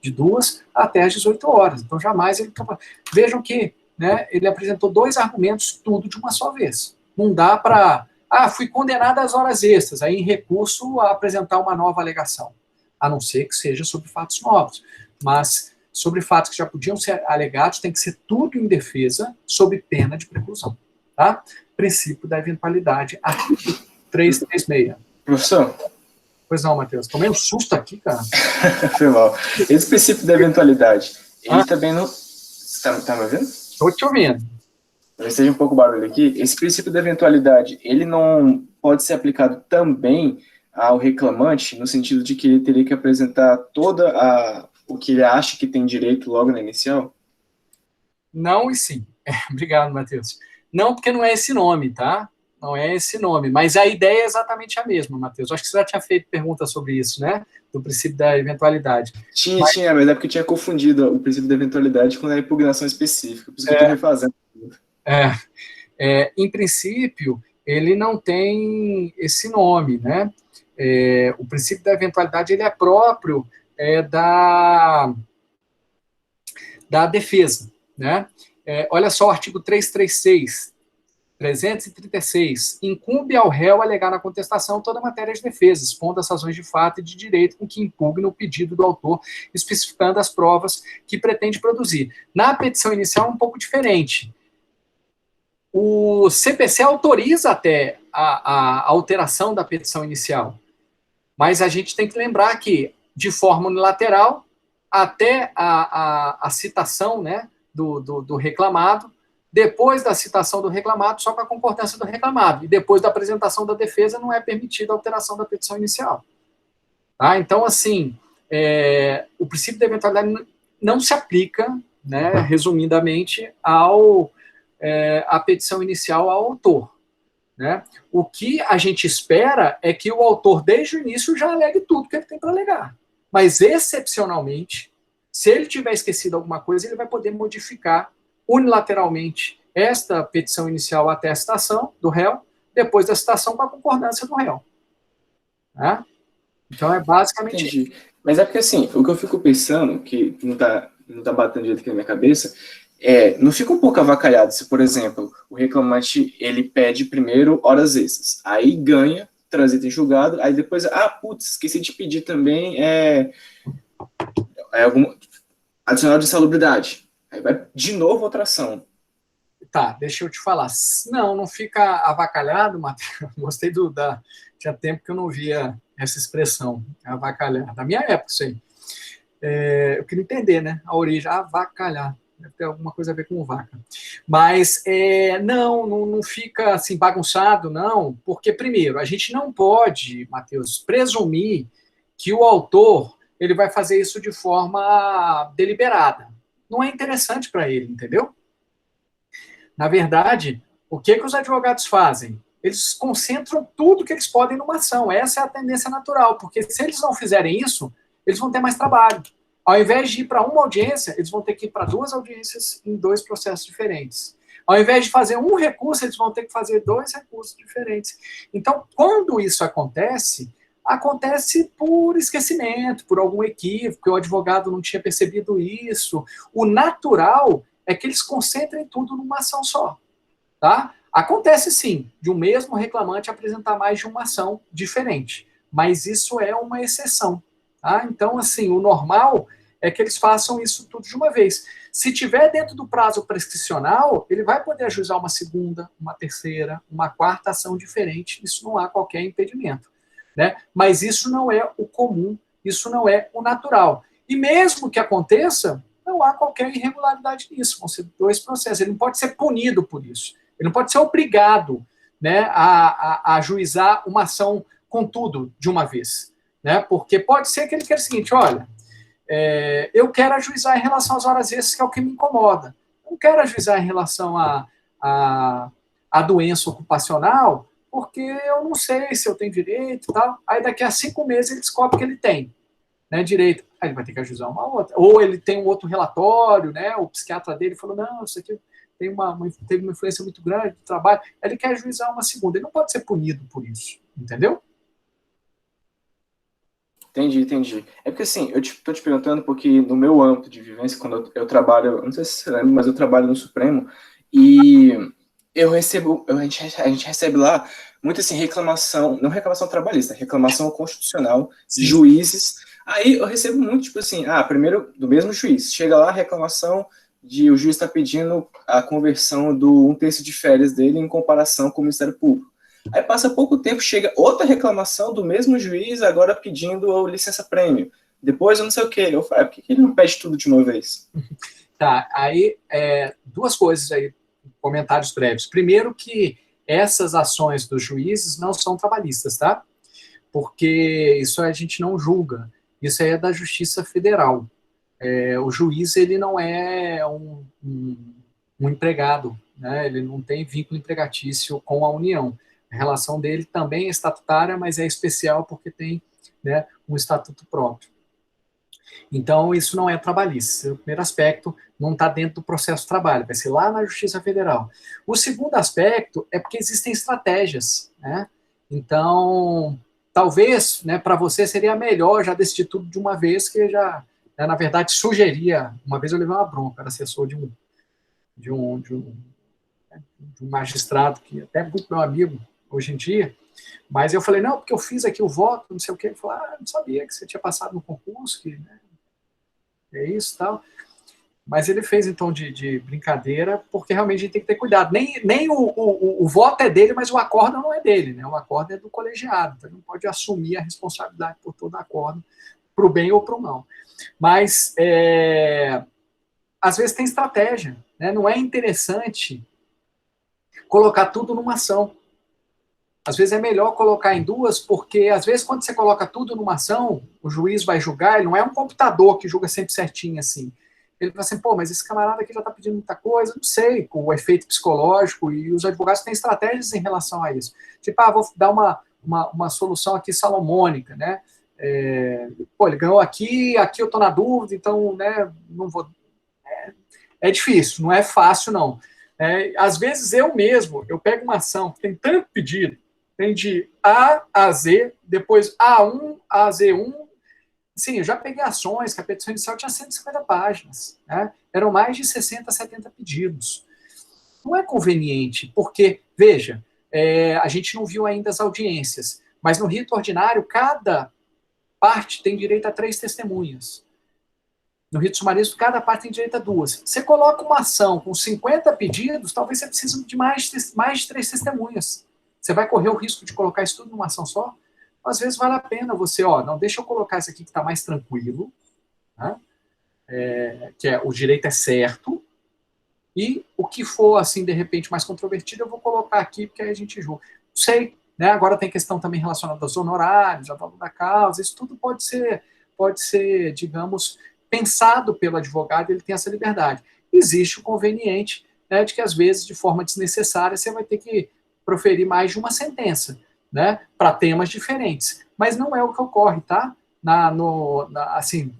de 2, até às 18 horas. Então, jamais ele trabalhava. Vejam que, né, ele apresentou 2 argumentos, tudo de uma só vez. Não dá para... fui condenado às horas extras, aí em recurso a apresentar uma nova alegação, a não ser que seja sobre fatos novos. Mas sobre fatos que já podiam ser alegados, tem que ser tudo em defesa, sob pena de preclusão. Tá? Princípio da eventualidade, artigo 336. Professor? Pois não, Matheus. Tomei um susto aqui, cara. Foi mal. Esse princípio da eventualidade, ele também não... Você tá me ouvindo? Estou te ouvindo. Talvez seja um pouco barulho aqui. Esse princípio da eventualidade, ele não pode ser aplicado também ao reclamante, no sentido de que ele teria que apresentar o que ele acha que tem direito logo na inicial? Não e sim. Obrigado, Matheus. Não, porque não é esse nome, tá? Não é esse nome, mas a ideia é exatamente a mesma, Matheus. Acho que você já tinha feito pergunta sobre isso, né? Do princípio da eventualidade. Mas é porque eu tinha confundido o princípio da eventualidade com a impugnação específica, por isso que eu estou refazendo. Em princípio, ele não tem esse nome, né? O princípio da eventualidade ele é próprio da defesa, né? Olha só o artigo 336, 336, incumbe ao réu alegar na contestação toda matéria de defesa, expondo as razões de fato e de direito com que impugna o pedido do autor, especificando as provas que pretende produzir. Na petição inicial é um pouco diferente. O CPC autoriza até a alteração da petição inicial, mas a gente tem que lembrar que, de forma unilateral, até a citação, né, do reclamado, depois da citação do reclamado, só com a concordância do reclamado, e depois da apresentação da defesa, não é permitida a alteração da petição inicial. Tá? Então, assim, o princípio da eventualidade não se aplica, né, resumidamente, à petição inicial ao autor. Né? O que a gente espera é que o autor, desde o início, já alegue tudo que ele tem para alegar. Mas, excepcionalmente, se ele tiver esquecido alguma coisa, ele vai poder modificar unilateralmente esta petição inicial até a citação do réu, depois da citação com a concordância do réu. Né? Então, é basicamente isso. Entendi. Mas é porque, assim, o que eu fico pensando, que não tá batendo direito aqui na minha cabeça, não fica um pouco avacalhado se, por exemplo, o reclamante, ele pede primeiro horas extras, aí ganha, transita em julgado, aí depois, putz, esqueci de pedir também algum adicional de insalubridade. Aí vai de novo outra ação. Tá, deixa eu te falar. Não fica avacalhado, Matheus. Gostei tinha tempo que eu não via essa expressão, avacalhar. Da minha época, isso aí. Eu queria entender, né? A origem, avacalhar. Deve ter alguma coisa a ver com vaca. Mas não fica assim bagunçado, não, porque, primeiro, a gente não pode, Matheus, presumir que o autor ele vai fazer isso de forma deliberada. Não é interessante para ele, entendeu? Na verdade, o que os advogados fazem? Eles concentram tudo que eles podem numa ação. Essa é a tendência natural, porque se eles não fizerem isso, eles vão ter mais trabalho. Ao invés de ir para uma audiência, eles vão ter que ir para 2 audiências em 2 processos diferentes. Ao invés de fazer um recurso, eles vão ter que fazer 2 recursos diferentes. Então, quando isso acontece por esquecimento, por algum equívoco, o advogado não tinha percebido isso. O natural é que eles concentrem tudo numa ação só. Tá? Acontece sim, de um mesmo reclamante apresentar mais de uma ação diferente, mas isso é uma exceção. Tá? Então, assim, o normal é que eles façam isso tudo de uma vez. Se tiver dentro do prazo prescricional, ele vai poder ajuizar uma segunda, uma terceira, uma quarta ação diferente, isso não há qualquer impedimento. Né? Mas isso não é o comum, isso não é o natural. E mesmo que aconteça, não há qualquer irregularidade nisso, vão ser 2 processos, ele não pode ser punido por isso, ele não pode ser obrigado, né, a ajuizar uma ação com tudo de uma vez, né, porque pode ser que ele queira o seguinte, olha, eu quero ajuizar em relação às horas extras, que é o que me incomoda, eu não quero ajuizar em relação à doença ocupacional, porque eu não sei se eu tenho direito e tal, aí daqui a 5 meses ele descobre que ele tem, né, direito, aí ele vai ter que ajuizar uma outra, ou ele tem um outro relatório, né, o psiquiatra dele falou, não, isso aqui teve uma influência muito grande do trabalho, aí ele quer ajuizar uma segunda, ele não pode ser punido por isso, entendeu? Entendi. É porque, assim, eu tô te perguntando porque no meu âmbito de vivência, quando eu trabalho, não sei se você lembra, mas eu trabalho no Supremo, e a gente recebe lá muita, assim, reclamação, não reclamação trabalhista, reclamação constitucional, de juízes. Aí eu recebo muito, tipo assim, primeiro, do mesmo juiz, chega lá a reclamação de o juiz está pedindo a conversão do 1/3 de férias dele em comparação com o Ministério Público. Aí passa pouco tempo, chega outra reclamação do mesmo juiz, agora pedindo a licença-prêmio. Depois eu não sei o quê. Eu falo, por que ele não pede tudo de uma vez? Tá, aí 2 coisas aí, comentários breves. Primeiro que essas ações dos juízes não são trabalhistas, tá? Porque isso a gente não julga. Isso aí é da Justiça Federal. O juiz, ele não é um empregado, né? Ele não tem vínculo empregatício com a União. A relação dele também é estatutária, mas é especial porque tem, né, um estatuto próprio. Então, isso não é trabalhista. O primeiro aspecto não está dentro do processo de trabalho, vai ser lá na Justiça Federal. O segundo aspecto é porque existem estratégias, né? Então, talvez, né, para você seria melhor já decidir tudo de uma vez, que já, né, na verdade, sugeria. Uma vez eu levei uma bronca, era assessor de um magistrado, que até é muito meu amigo hoje em dia, mas eu falei, não, porque eu fiz aqui o voto, não sei o quê. Ele falou, não sabia que você tinha passado no concurso, que, né, é isso e tal. Mas ele fez, então, de brincadeira, porque realmente a gente tem que ter cuidado. Nem o voto é dele, mas o acórdão não é dele, né? O acórdão é do colegiado, então ele não pode assumir a responsabilidade por todo acórdão, para o bem ou para o mal. Mas, às vezes tem estratégia, né? Não é interessante colocar tudo numa ação. Às vezes é melhor colocar em 2, porque às vezes quando você coloca tudo numa ação, o juiz vai julgar, ele não é um computador que julga sempre certinho assim. Ele fala assim, mas esse camarada aqui já está pedindo muita coisa, não sei, com o efeito psicológico, e os advogados têm estratégias em relação a isso. Tipo, vou dar uma solução aqui salomônica, né? Ele ganhou aqui eu estou na dúvida, então, né, não vou... É difícil, não é fácil, não. Às vezes eu mesmo, eu pego uma ação que tem tanto pedido, tem de A a Z, depois A1, a Z1. Sim, eu já peguei ações que a petição inicial tinha 150 páginas, né? Eram mais de 60, 70 pedidos. Não é conveniente, porque, veja, a gente não viu ainda as audiências, mas no rito ordinário, cada parte tem direito a 3 testemunhas. No rito sumarístico, cada parte tem direito a 2. Você coloca uma ação com 50 pedidos, talvez você precise de mais de 3 testemunhas. Você vai correr o risco de colocar isso tudo numa ação só? Às vezes vale a pena você, não, deixa eu colocar isso aqui que está mais tranquilo, né? Que o direito é certo, e o que for, assim, de repente, mais controvertido, eu vou colocar aqui, porque aí a gente julga. Não sei, né? Agora tem questão também relacionada aos honorários, a valor da causa, isso tudo pode ser, digamos, pensado pelo advogado, ele tem essa liberdade. Existe o conveniente, né, de que, às vezes, de forma desnecessária, você vai ter que proferir mais de uma sentença, né, para temas diferentes. Mas não é o que ocorre, tá? Assim,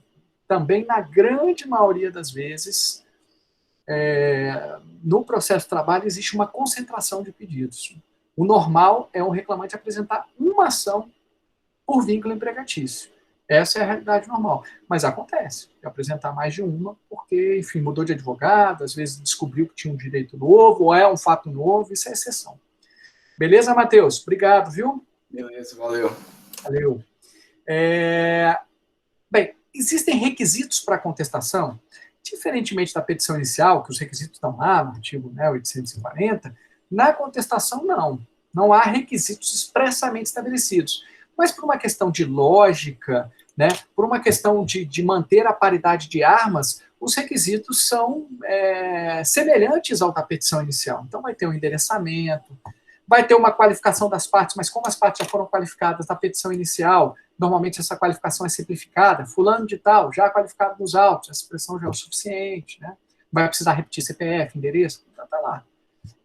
também na grande maioria das vezes, no processo de trabalho existe uma concentração de pedidos. O normal é o reclamante apresentar uma ação por vínculo empregatício. Essa é a realidade normal. Mas acontece, de apresentar mais de uma, porque, enfim, mudou de advogado, às vezes descobriu que tinha um direito novo, ou é um fato novo, isso é exceção. Beleza, Matheus? Obrigado, viu? Beleza, valeu. Valeu. Bem, existem requisitos para contestação? Diferentemente da petição inicial, que os requisitos estão lá no artigo 840, na contestação não há requisitos expressamente estabelecidos. Mas por uma questão de lógica, né, por uma questão de manter a paridade de armas, os requisitos são semelhantes ao da petição inicial. Então vai ter um endereçamento, vai ter uma qualificação das partes, mas como as partes já foram qualificadas na petição inicial, normalmente essa qualificação é simplificada, fulano de tal, já qualificado nos autos, essa expressão já é o suficiente, né? Vai precisar repetir CPF, endereço, tá lá.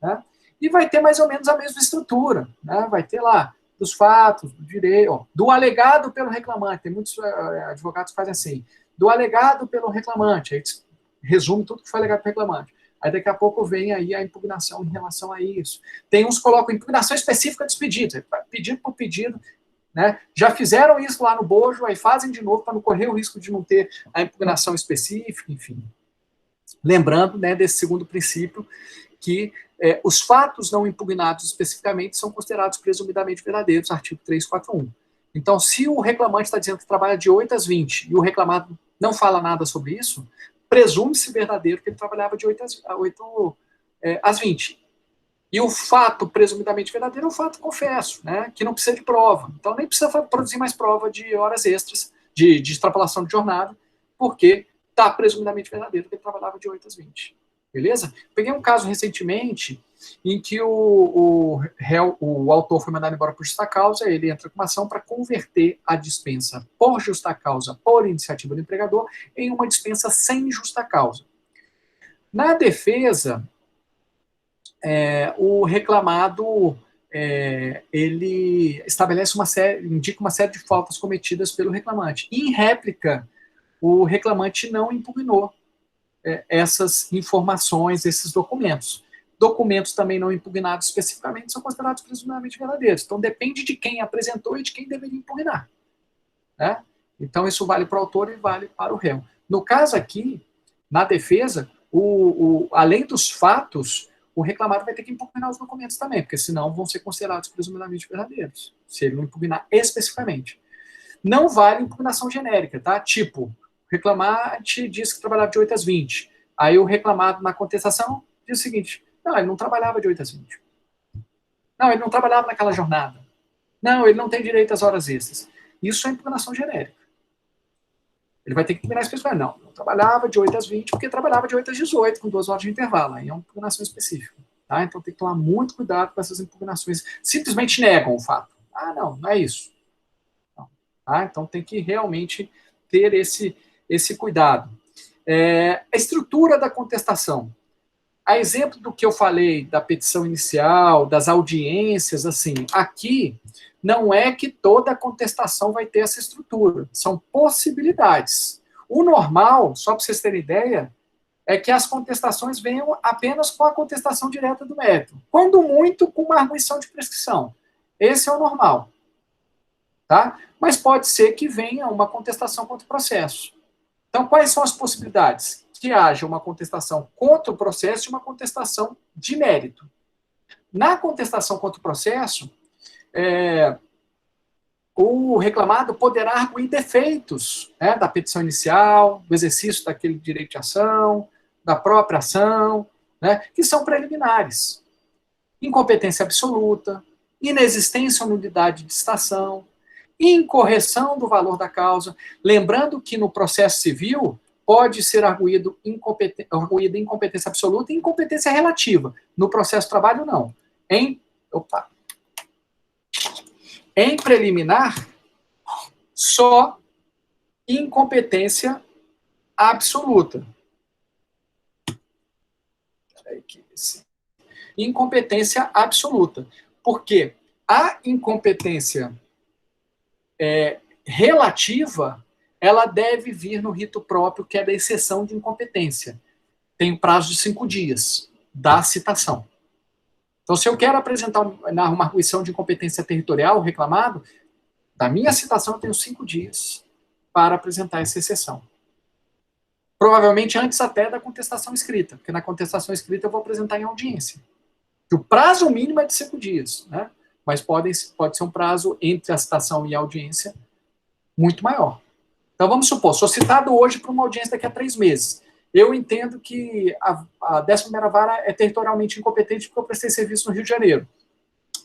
Né? E vai ter mais ou menos a mesma estrutura, né? Vai ter lá dos fatos, do direito, do alegado pelo reclamante, tem muitos advogados que fazem assim, do alegado pelo reclamante, aí resume tudo que foi alegado pelo reclamante. Aí daqui a pouco vem aí a impugnação em relação a isso. Tem uns que colocam impugnação específica dos pedidos, pedido por pedido, né? Já fizeram isso lá no bojo, aí fazem de novo para não correr o risco de não ter a impugnação específica, enfim. Lembrando, né, desse segundo princípio, que os fatos não impugnados especificamente são considerados presumidamente verdadeiros, artigo 341. Então, se o reclamante está dizendo que trabalha de 8 às 20 e o reclamado não fala nada sobre isso, presume-se verdadeiro que ele trabalhava de 8 às 20. E o fato presumidamente verdadeiro é um fato confesso, né, que não precisa de prova. Então, nem precisa produzir mais prova de horas extras, de extrapolação de jornada, porque está presumidamente verdadeiro que ele trabalhava de 8 às 20. Beleza? Peguei um caso recentemente em que o autor foi mandado embora por justa causa, ele entra com uma ação para converter a dispensa por justa causa, por iniciativa do empregador, em uma dispensa sem justa causa. Na defesa, o reclamado ele estabelece indica uma série de faltas cometidas pelo reclamante. E, em réplica, o reclamante não impugnou essas informações, esses documentos. Documentos também não impugnados especificamente são considerados presumidamente verdadeiros. Então, depende de quem apresentou e de quem deveria impugnar. Né? Então, isso vale para o autor e vale para o réu. No caso aqui, na defesa, além dos fatos, o reclamado vai ter que impugnar os documentos também, porque senão vão ser considerados presumidamente verdadeiros, se ele não impugnar especificamente. Não vale impugnação genérica, tá? Tipo, o reclamante diz que trabalhava de 8 às 20. Aí o reclamado, na contestação, diz o seguinte: não, ele não trabalhava de 8 às 20. Não, ele não trabalhava naquela jornada. Não, ele não tem direito às horas extras. Isso é impugnação genérica. Ele vai ter que impugnar especificamente. Não trabalhava de 8 às 20, porque trabalhava de 8 às 18, com 2 horas de intervalo. Aí é uma impugnação específica. Tá? Então tem que tomar muito cuidado com essas impugnações. Simplesmente negam o fato. Ah, não é isso. Não. Tá? Então tem que realmente ter esse cuidado. A estrutura da contestação. A exemplo do que eu falei da petição inicial, das audiências, assim, aqui não é que toda contestação vai ter essa estrutura, são possibilidades. O normal, só para vocês terem ideia, é que as contestações venham apenas com a contestação direta do mérito. Quando muito, com uma arguição de prescrição. Esse é o normal. Tá? Mas pode ser que venha uma contestação contra o processo. Então, quais são as possibilidades? Que haja uma contestação contra o processo e uma contestação de mérito. Na contestação contra o processo, o reclamado poderá arguir defeitos, né, da petição inicial, do exercício daquele direito de ação, da própria ação, né, que são preliminares. Incompetência absoluta, inexistência ou nulidade de citação, incorreção do valor da causa. Lembrando que no processo civil pode ser arguído incompetência absoluta e incompetência relativa. No processo de trabalho, não. Em preliminar, só incompetência absoluta. Incompetência absoluta. Porque a incompetência relativa, ela deve vir no rito próprio, que é da exceção de incompetência. Tem prazo de 5 dias da citação. Então, se eu quero apresentar uma arguição de incompetência territorial reclamado, da minha citação eu tenho 5 dias para apresentar essa exceção. Provavelmente antes até da contestação escrita, porque na contestação escrita eu vou apresentar em audiência. O prazo mínimo é de 5 dias, né? Mas pode ser um prazo entre a citação e a audiência muito maior. Então, vamos supor, sou citado hoje para uma audiência daqui a 3 meses. Eu entendo que a 11ª Vara é territorialmente incompetente porque eu prestei serviço no Rio de Janeiro.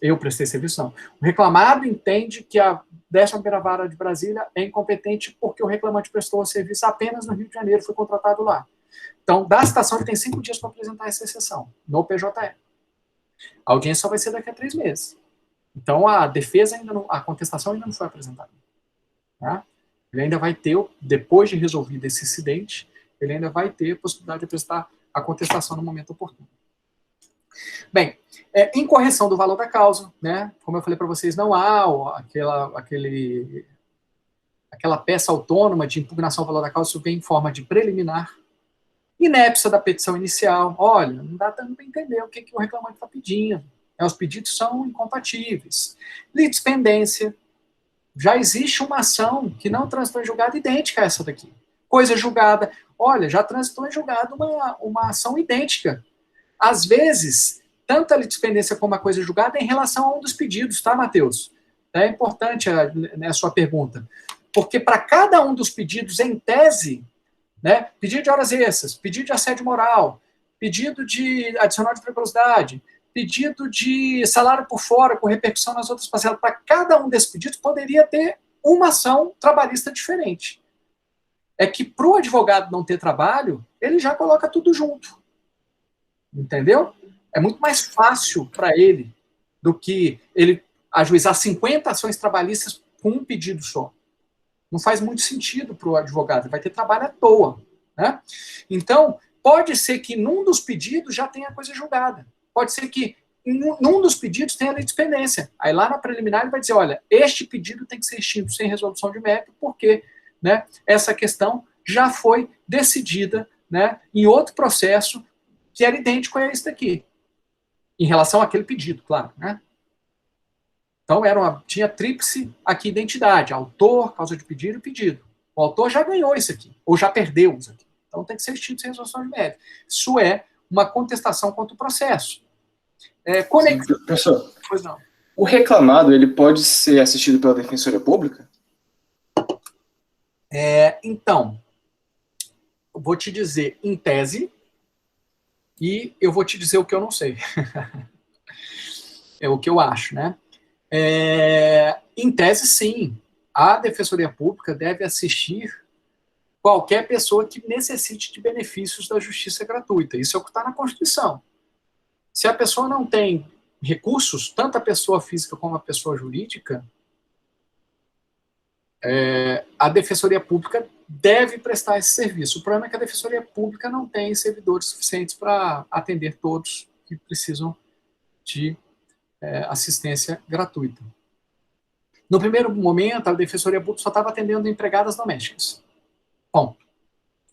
Eu prestei serviço, não. O reclamado entende que a 11ª Vara de Brasília é incompetente porque o reclamante prestou serviço apenas no Rio de Janeiro, foi contratado lá. Então, da citação, ele tem 5 dias para apresentar essa exceção, no PJE. A audiência só vai ser daqui a 3 meses. Então, a defesa ainda não, a contestação ainda não foi apresentada. Tá? Ele ainda vai ter, depois de resolvido esse incidente, ele ainda vai ter a possibilidade de apresentar a contestação no momento oportuno. Bem, incorreção do valor da causa, né? Como eu falei para vocês, não há aquela peça autônoma de impugnação ao valor da causa, isso vem em forma de preliminar. Inépcia da petição inicial, olha, não dá tanto para entender o que o reclamante está pedindo. Os pedidos são incompatíveis. Litispendência, já existe uma ação que não transitou em julgado idêntica a essa daqui. Coisa julgada, olha, já transitou em julgado uma ação idêntica. Às vezes, tanto a litispendência como a coisa julgada é em relação a um dos pedidos, tá, Matheus? É importante a sua pergunta. Porque para cada um dos pedidos, em tese, né, pedido de horas extras, pedido de assédio moral, pedido de adicional de periculosidade, pedido de salário por fora, com repercussão nas outras parcelas, para cada um desses pedidos poderia ter uma ação trabalhista diferente. É que para o advogado não ter trabalho, ele já coloca tudo junto. Entendeu? É muito mais fácil para ele do que ele ajuizar 50 ações trabalhistas com um pedido só. Não faz muito sentido para o advogado, ele vai ter trabalho à toa. Né? Então, pode ser que num dos pedidos já tenha coisa julgada. Pode ser que num dos pedidos tenha litispendência. Aí lá na preliminar ele vai dizer, olha, este pedido tem que ser extinto sem resolução de mérito, porque, né, essa questão já foi decidida, né, em outro processo que era idêntico a esse daqui. Em relação àquele pedido, claro. Né? Então tinha tríplice aqui identidade, autor, causa de pedido e pedido. O autor já ganhou isso aqui, ou já perdeu isso aqui. Então tem que ser extinto sem resolução de mérito. Isso é uma contestação contra o processo. Professor, pois não. O reclamado ele pode ser assistido pela Defensoria Pública? Então, eu vou te dizer em tese e eu vou te dizer o que eu não sei. É o que eu acho, né? Em tese, sim. A Defensoria Pública deve assistir qualquer pessoa que necessite de benefícios da justiça gratuita. Isso é o que está na Constituição. Se a pessoa não tem recursos, tanto a pessoa física como a pessoa jurídica, a Defensoria Pública deve prestar esse serviço. O problema é que a Defensoria Pública não tem servidores suficientes para atender todos que precisam de assistência gratuita. No primeiro momento, a Defensoria Pública só estava atendendo empregadas domésticas. Ponto.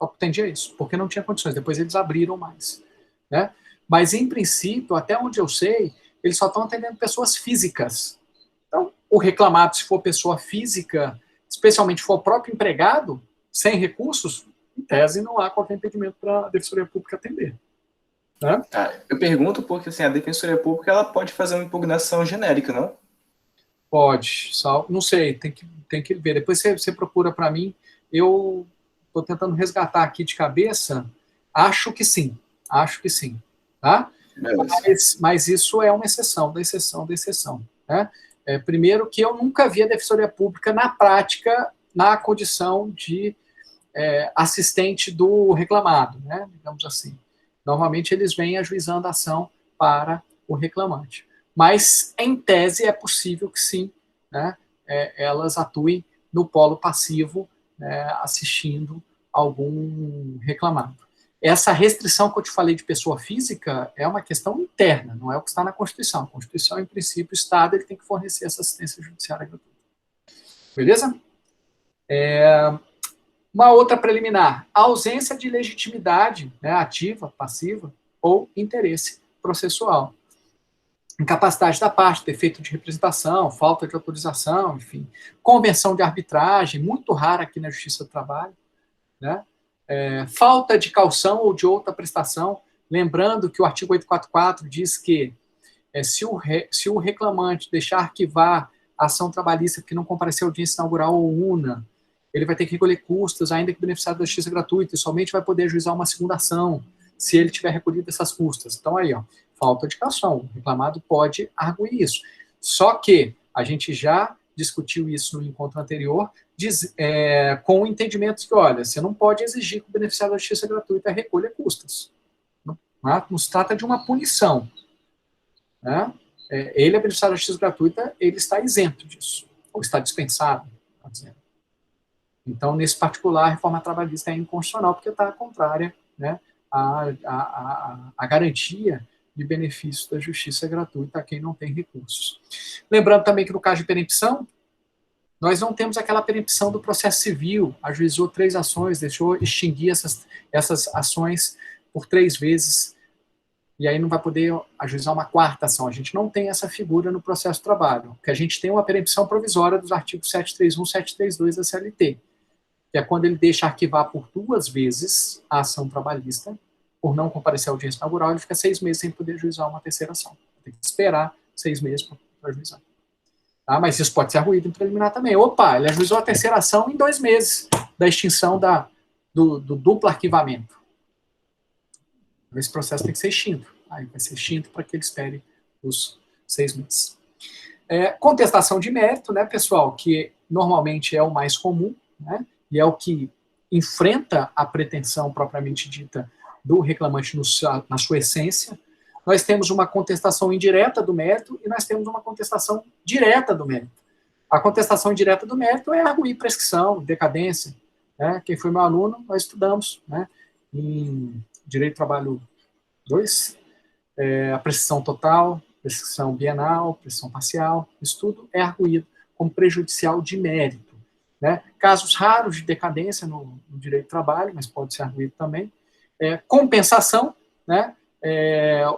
Só atendia isso, porque não tinha condições. Depois eles abriram mais, né? Mas, em princípio, até onde eu sei, eles só estão atendendo pessoas físicas. Então, o reclamado, se for pessoa física, especialmente se for o próprio empregado, sem recursos, em tese não há qualquer impedimento para a Defensoria Pública atender. Né? Eu pergunto porque assim, a Defensoria Pública ela pode fazer uma impugnação genérica, não? Pode, não sei, tem que ver. Depois você procura para mim. Eu estou tentando resgatar aqui de cabeça. Acho que sim. Tá? Mas isso é uma exceção, da exceção, da exceção. Né? Primeiro que eu nunca vi a Defensoria Pública na prática, na condição de assistente do reclamado, né? Digamos assim. Normalmente eles vêm ajuizando a ação para o reclamante. Mas, em tese, é possível que sim, né, elas atuem no polo passivo, né, assistindo algum reclamado. Essa restrição que eu te falei de pessoa física é uma questão interna, não é o que está na Constituição. A Constituição, em princípio, o Estado ele tem que fornecer essa assistência judiciária gratuita. Beleza? Uma outra preliminar, a ausência de legitimidade, né, ativa, passiva, ou interesse processual. Incapacidade da parte, defeito de representação, falta de autorização, enfim. Convenção de arbitragem, muito rara aqui na Justiça do Trabalho. Né? Falta de caução ou de outra prestação. Lembrando que o artigo 844 diz que se o reclamante deixar arquivar a ação trabalhista que não compareceu à audiência inaugural ou UNA, ele vai ter que recolher custas, ainda que beneficiado da justiça gratuita, e somente vai poder ajuizar uma segunda ação, se ele tiver recolhido essas custas. Então, aí, ó, falta de caução. O reclamado pode arguir isso. Só que a gente já discutiu isso no encontro anterior, com o entendimento de que, olha, você não pode exigir que o beneficiário da justiça gratuita recolha custas. Não se trata de uma punição. Né? Ele é beneficiário da justiça gratuita, ele está isento disso, ou está dispensado, está dizendo. Então, nesse particular, a reforma trabalhista é inconstitucional, porque está contrária, né, à garantia de benefício da justiça gratuita a quem não tem recursos. Lembrando também que no caso de perempção, nós não temos aquela perempção do processo civil, ajuizou 3 ações, deixou extinguir essas ações por 3 vezes, e aí não vai poder ajuizar uma 4ª ação. A gente não tem essa figura no processo do trabalho, porque a gente tem uma perempção provisória dos artigos 731 e 732 da CLT, que é quando ele deixa arquivar por 2 vezes a ação trabalhista, por não comparecer à audiência inaugural, ele fica 6 meses sem poder ajuizar uma 3ª ação. Tem que esperar 6 meses para ajuizar. Tá? Mas isso pode ser arguído em preliminar também. Opa, ele ajuizou a 3ª ação em 2 meses da extinção do duplo arquivamento. Esse processo tem que ser extinto. Aí vai ser extinto para que ele espere os 6 meses. Contestação de mérito, né, pessoal, que normalmente é o mais comum, né, e é o que enfrenta a pretensão propriamente dita do reclamante na sua essência. Nós temos uma contestação indireta do mérito e nós temos uma contestação direta do mérito. A contestação indireta do mérito é arguir prescrição, decadência. Né? Quem foi meu aluno, nós estudamos, né, em Direito do Trabalho 2, a prescrição total, prescrição bienal, prescrição parcial, isso tudo é arguído como prejudicial de mérito. Né? Casos raros de decadência no direito do trabalho, mas pode ser arguído também. Compensação, né?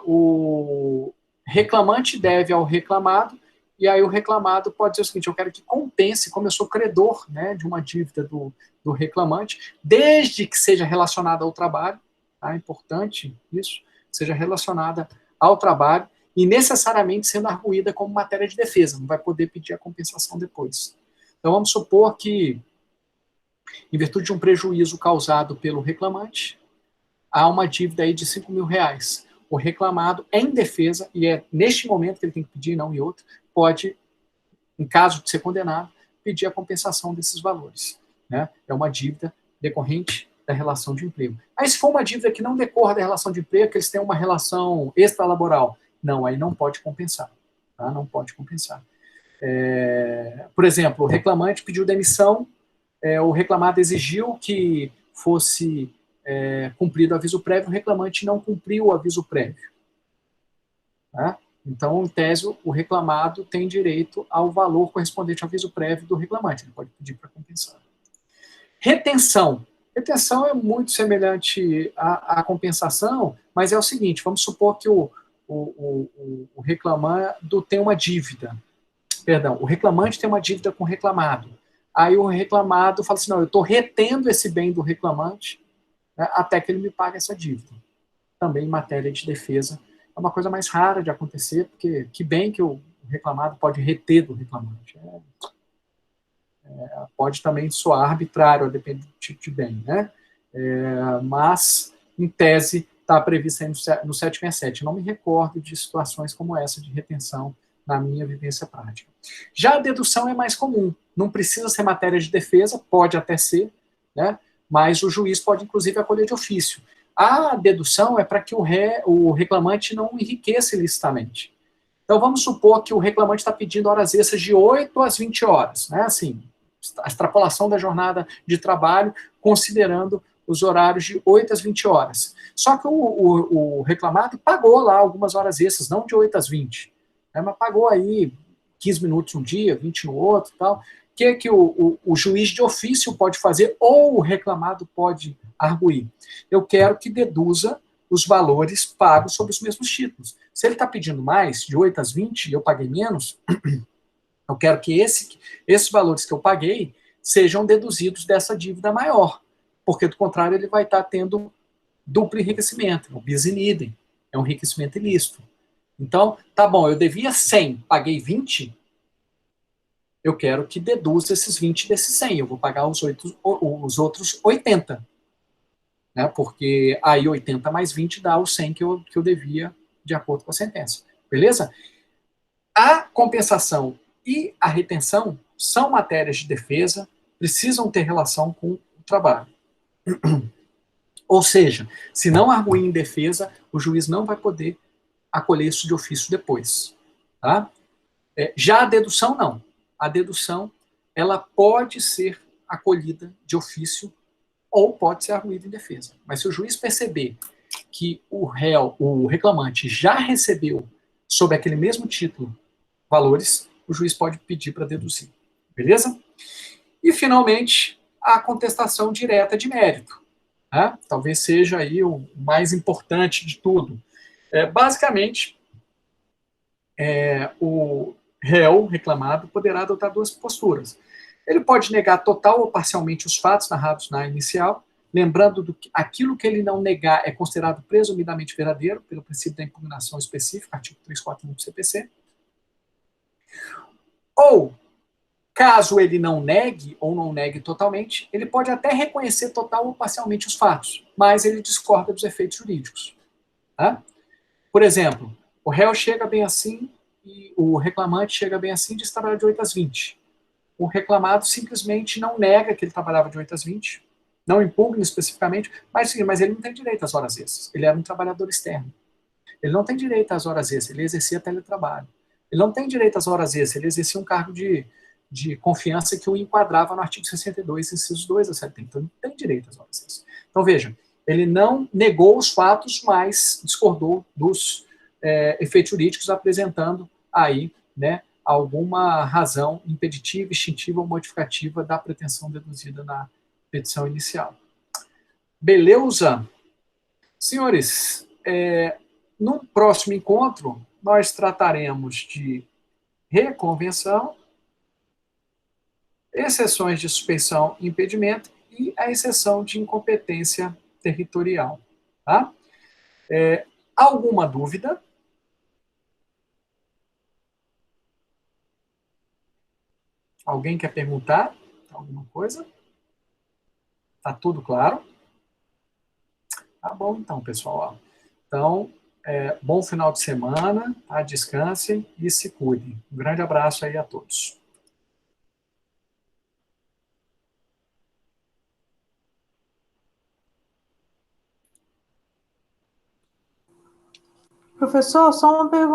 O reclamante deve ao reclamado, e aí o reclamado pode dizer o seguinte: eu quero que compense, como eu sou credor, né, de uma dívida do reclamante, desde que seja relacionada ao trabalho, tá? É importante isso, seja relacionada ao trabalho, e necessariamente sendo arguída como matéria de defesa, não vai poder pedir a compensação depois. Então, vamos supor que, em virtude de um prejuízo causado pelo reclamante, há uma dívida aí de R$5.000. O reclamado, em defesa, e é neste momento que ele tem que pedir, não em outro, pode, em caso de ser condenado, pedir a compensação desses valores. Né? É uma dívida decorrente da relação de emprego. Aí, se for uma dívida que não decorra da relação de emprego, que eles têm uma relação extralaboral, não, aí não pode compensar. Tá? Não pode compensar. Por exemplo, o reclamante pediu demissão, o reclamado exigiu que fosse cumprido o aviso prévio, o reclamante não cumpriu o aviso prévio. Tá? Então, em tese, o reclamado tem direito ao valor correspondente ao aviso prévio do reclamante, ele pode pedir para compensar. Retenção Retenção é muito semelhante à compensação, mas é o seguinte, vamos supor que o reclamado tem uma dívida, perdão, o reclamante tem uma dívida com o reclamado. Aí o reclamado fala assim, não, eu estou retendo esse bem do reclamante, né, até que ele me pague essa dívida. Também em matéria de defesa, é uma coisa mais rara de acontecer, porque que bem que o reclamado pode reter do reclamante. Pode também soar arbitrário, a depender do tipo de bem, né? Mas, em tese, está prevista aí no 767. Não me recordo de situações como essa de retenção na minha vivência prática. Já a dedução é mais comum, não precisa ser matéria de defesa, pode até ser, né? Mas o juiz pode, inclusive, acolher de ofício. A dedução é para que o reclamante não enriqueça ilicitamente. Então, vamos supor que o reclamante está pedindo horas extras de 8 às 20 horas, né? Assim, a extrapolação da jornada de trabalho, considerando os horários de 8 às 20 horas. Só que o reclamado pagou lá algumas horas extras, não de 8 às 20, né, mas pagou aí 15 minutos um dia, 20 no outro e tal. O que o juiz de ofício pode fazer, ou o reclamado pode arguir? Eu quero que deduza os valores pagos sobre os mesmos títulos. Se ele está pedindo mais, de 8 às 20, e eu paguei menos, eu quero que esses valores que eu paguei sejam deduzidos dessa dívida maior, porque do contrário ele vai estar tendo duplo enriquecimento, o bis in idem, é um enriquecimento ilícito. Então, tá bom, eu devia 100, paguei 20, eu quero que deduza esses 20 desses 100, eu vou pagar os outros 80, né, porque aí 80 mais 20 dá os 100 que eu devia de acordo com a sentença, beleza? A compensação e a retenção são matérias de defesa, precisam ter relação com o trabalho. Ou seja, se não arguir em defesa, o juiz não vai poder acolher isso de ofício depois. Tá? Já a dedução, não. A dedução, ela pode ser acolhida de ofício ou pode ser arguída em defesa. Mas se o juiz perceber que o reclamante já recebeu, sob aquele mesmo título, valores, o juiz pode pedir para deduzir. Beleza? E, finalmente, a contestação direta de mérito. Né? Talvez seja aí o mais importante de tudo. Basicamente, o réu reclamado poderá adotar duas posturas. Ele pode negar total ou parcialmente os fatos narrados na inicial, lembrando que aquilo que ele não negar é considerado presumidamente verdadeiro, pelo princípio da impugnação específica, artigo 341 do CPC. Ou, caso ele não negue ou não negue totalmente, ele pode até reconhecer total ou parcialmente os fatos, mas ele discorda dos efeitos jurídicos. Tá? Por exemplo, o réu chega bem assim e o reclamante chega bem assim e diz que trabalha de 8 às 20. O reclamado simplesmente não nega que ele trabalhava de 8 às 20, não impugna especificamente, mas ele não tem direito às horas extras. Ele era um trabalhador externo. Ele não tem direito às horas extras, ele exercia teletrabalho. Ele não tem direito às horas extras, ele exercia um cargo de confiança que o enquadrava no artigo 62, incisos 2 a 70. Então, ele não tem direito às horas extras. Então, veja, ele não negou os fatos, mas discordou dos efeitos jurídicos, apresentando aí, né, alguma razão impeditiva, extintiva ou modificativa da pretensão deduzida na petição inicial. Beleza? Senhores, no próximo encontro, nós trataremos de reconvenção, exceções de suspeição e impedimento e a exceção de incompetência territorial. Tá? Alguma dúvida? Alguém quer perguntar alguma coisa? Tá tudo claro? Tá bom, então, pessoal. Então, bom final de semana, tá? Descansem e se cuidem. Um grande abraço aí a todos. Professor, só uma pergunta.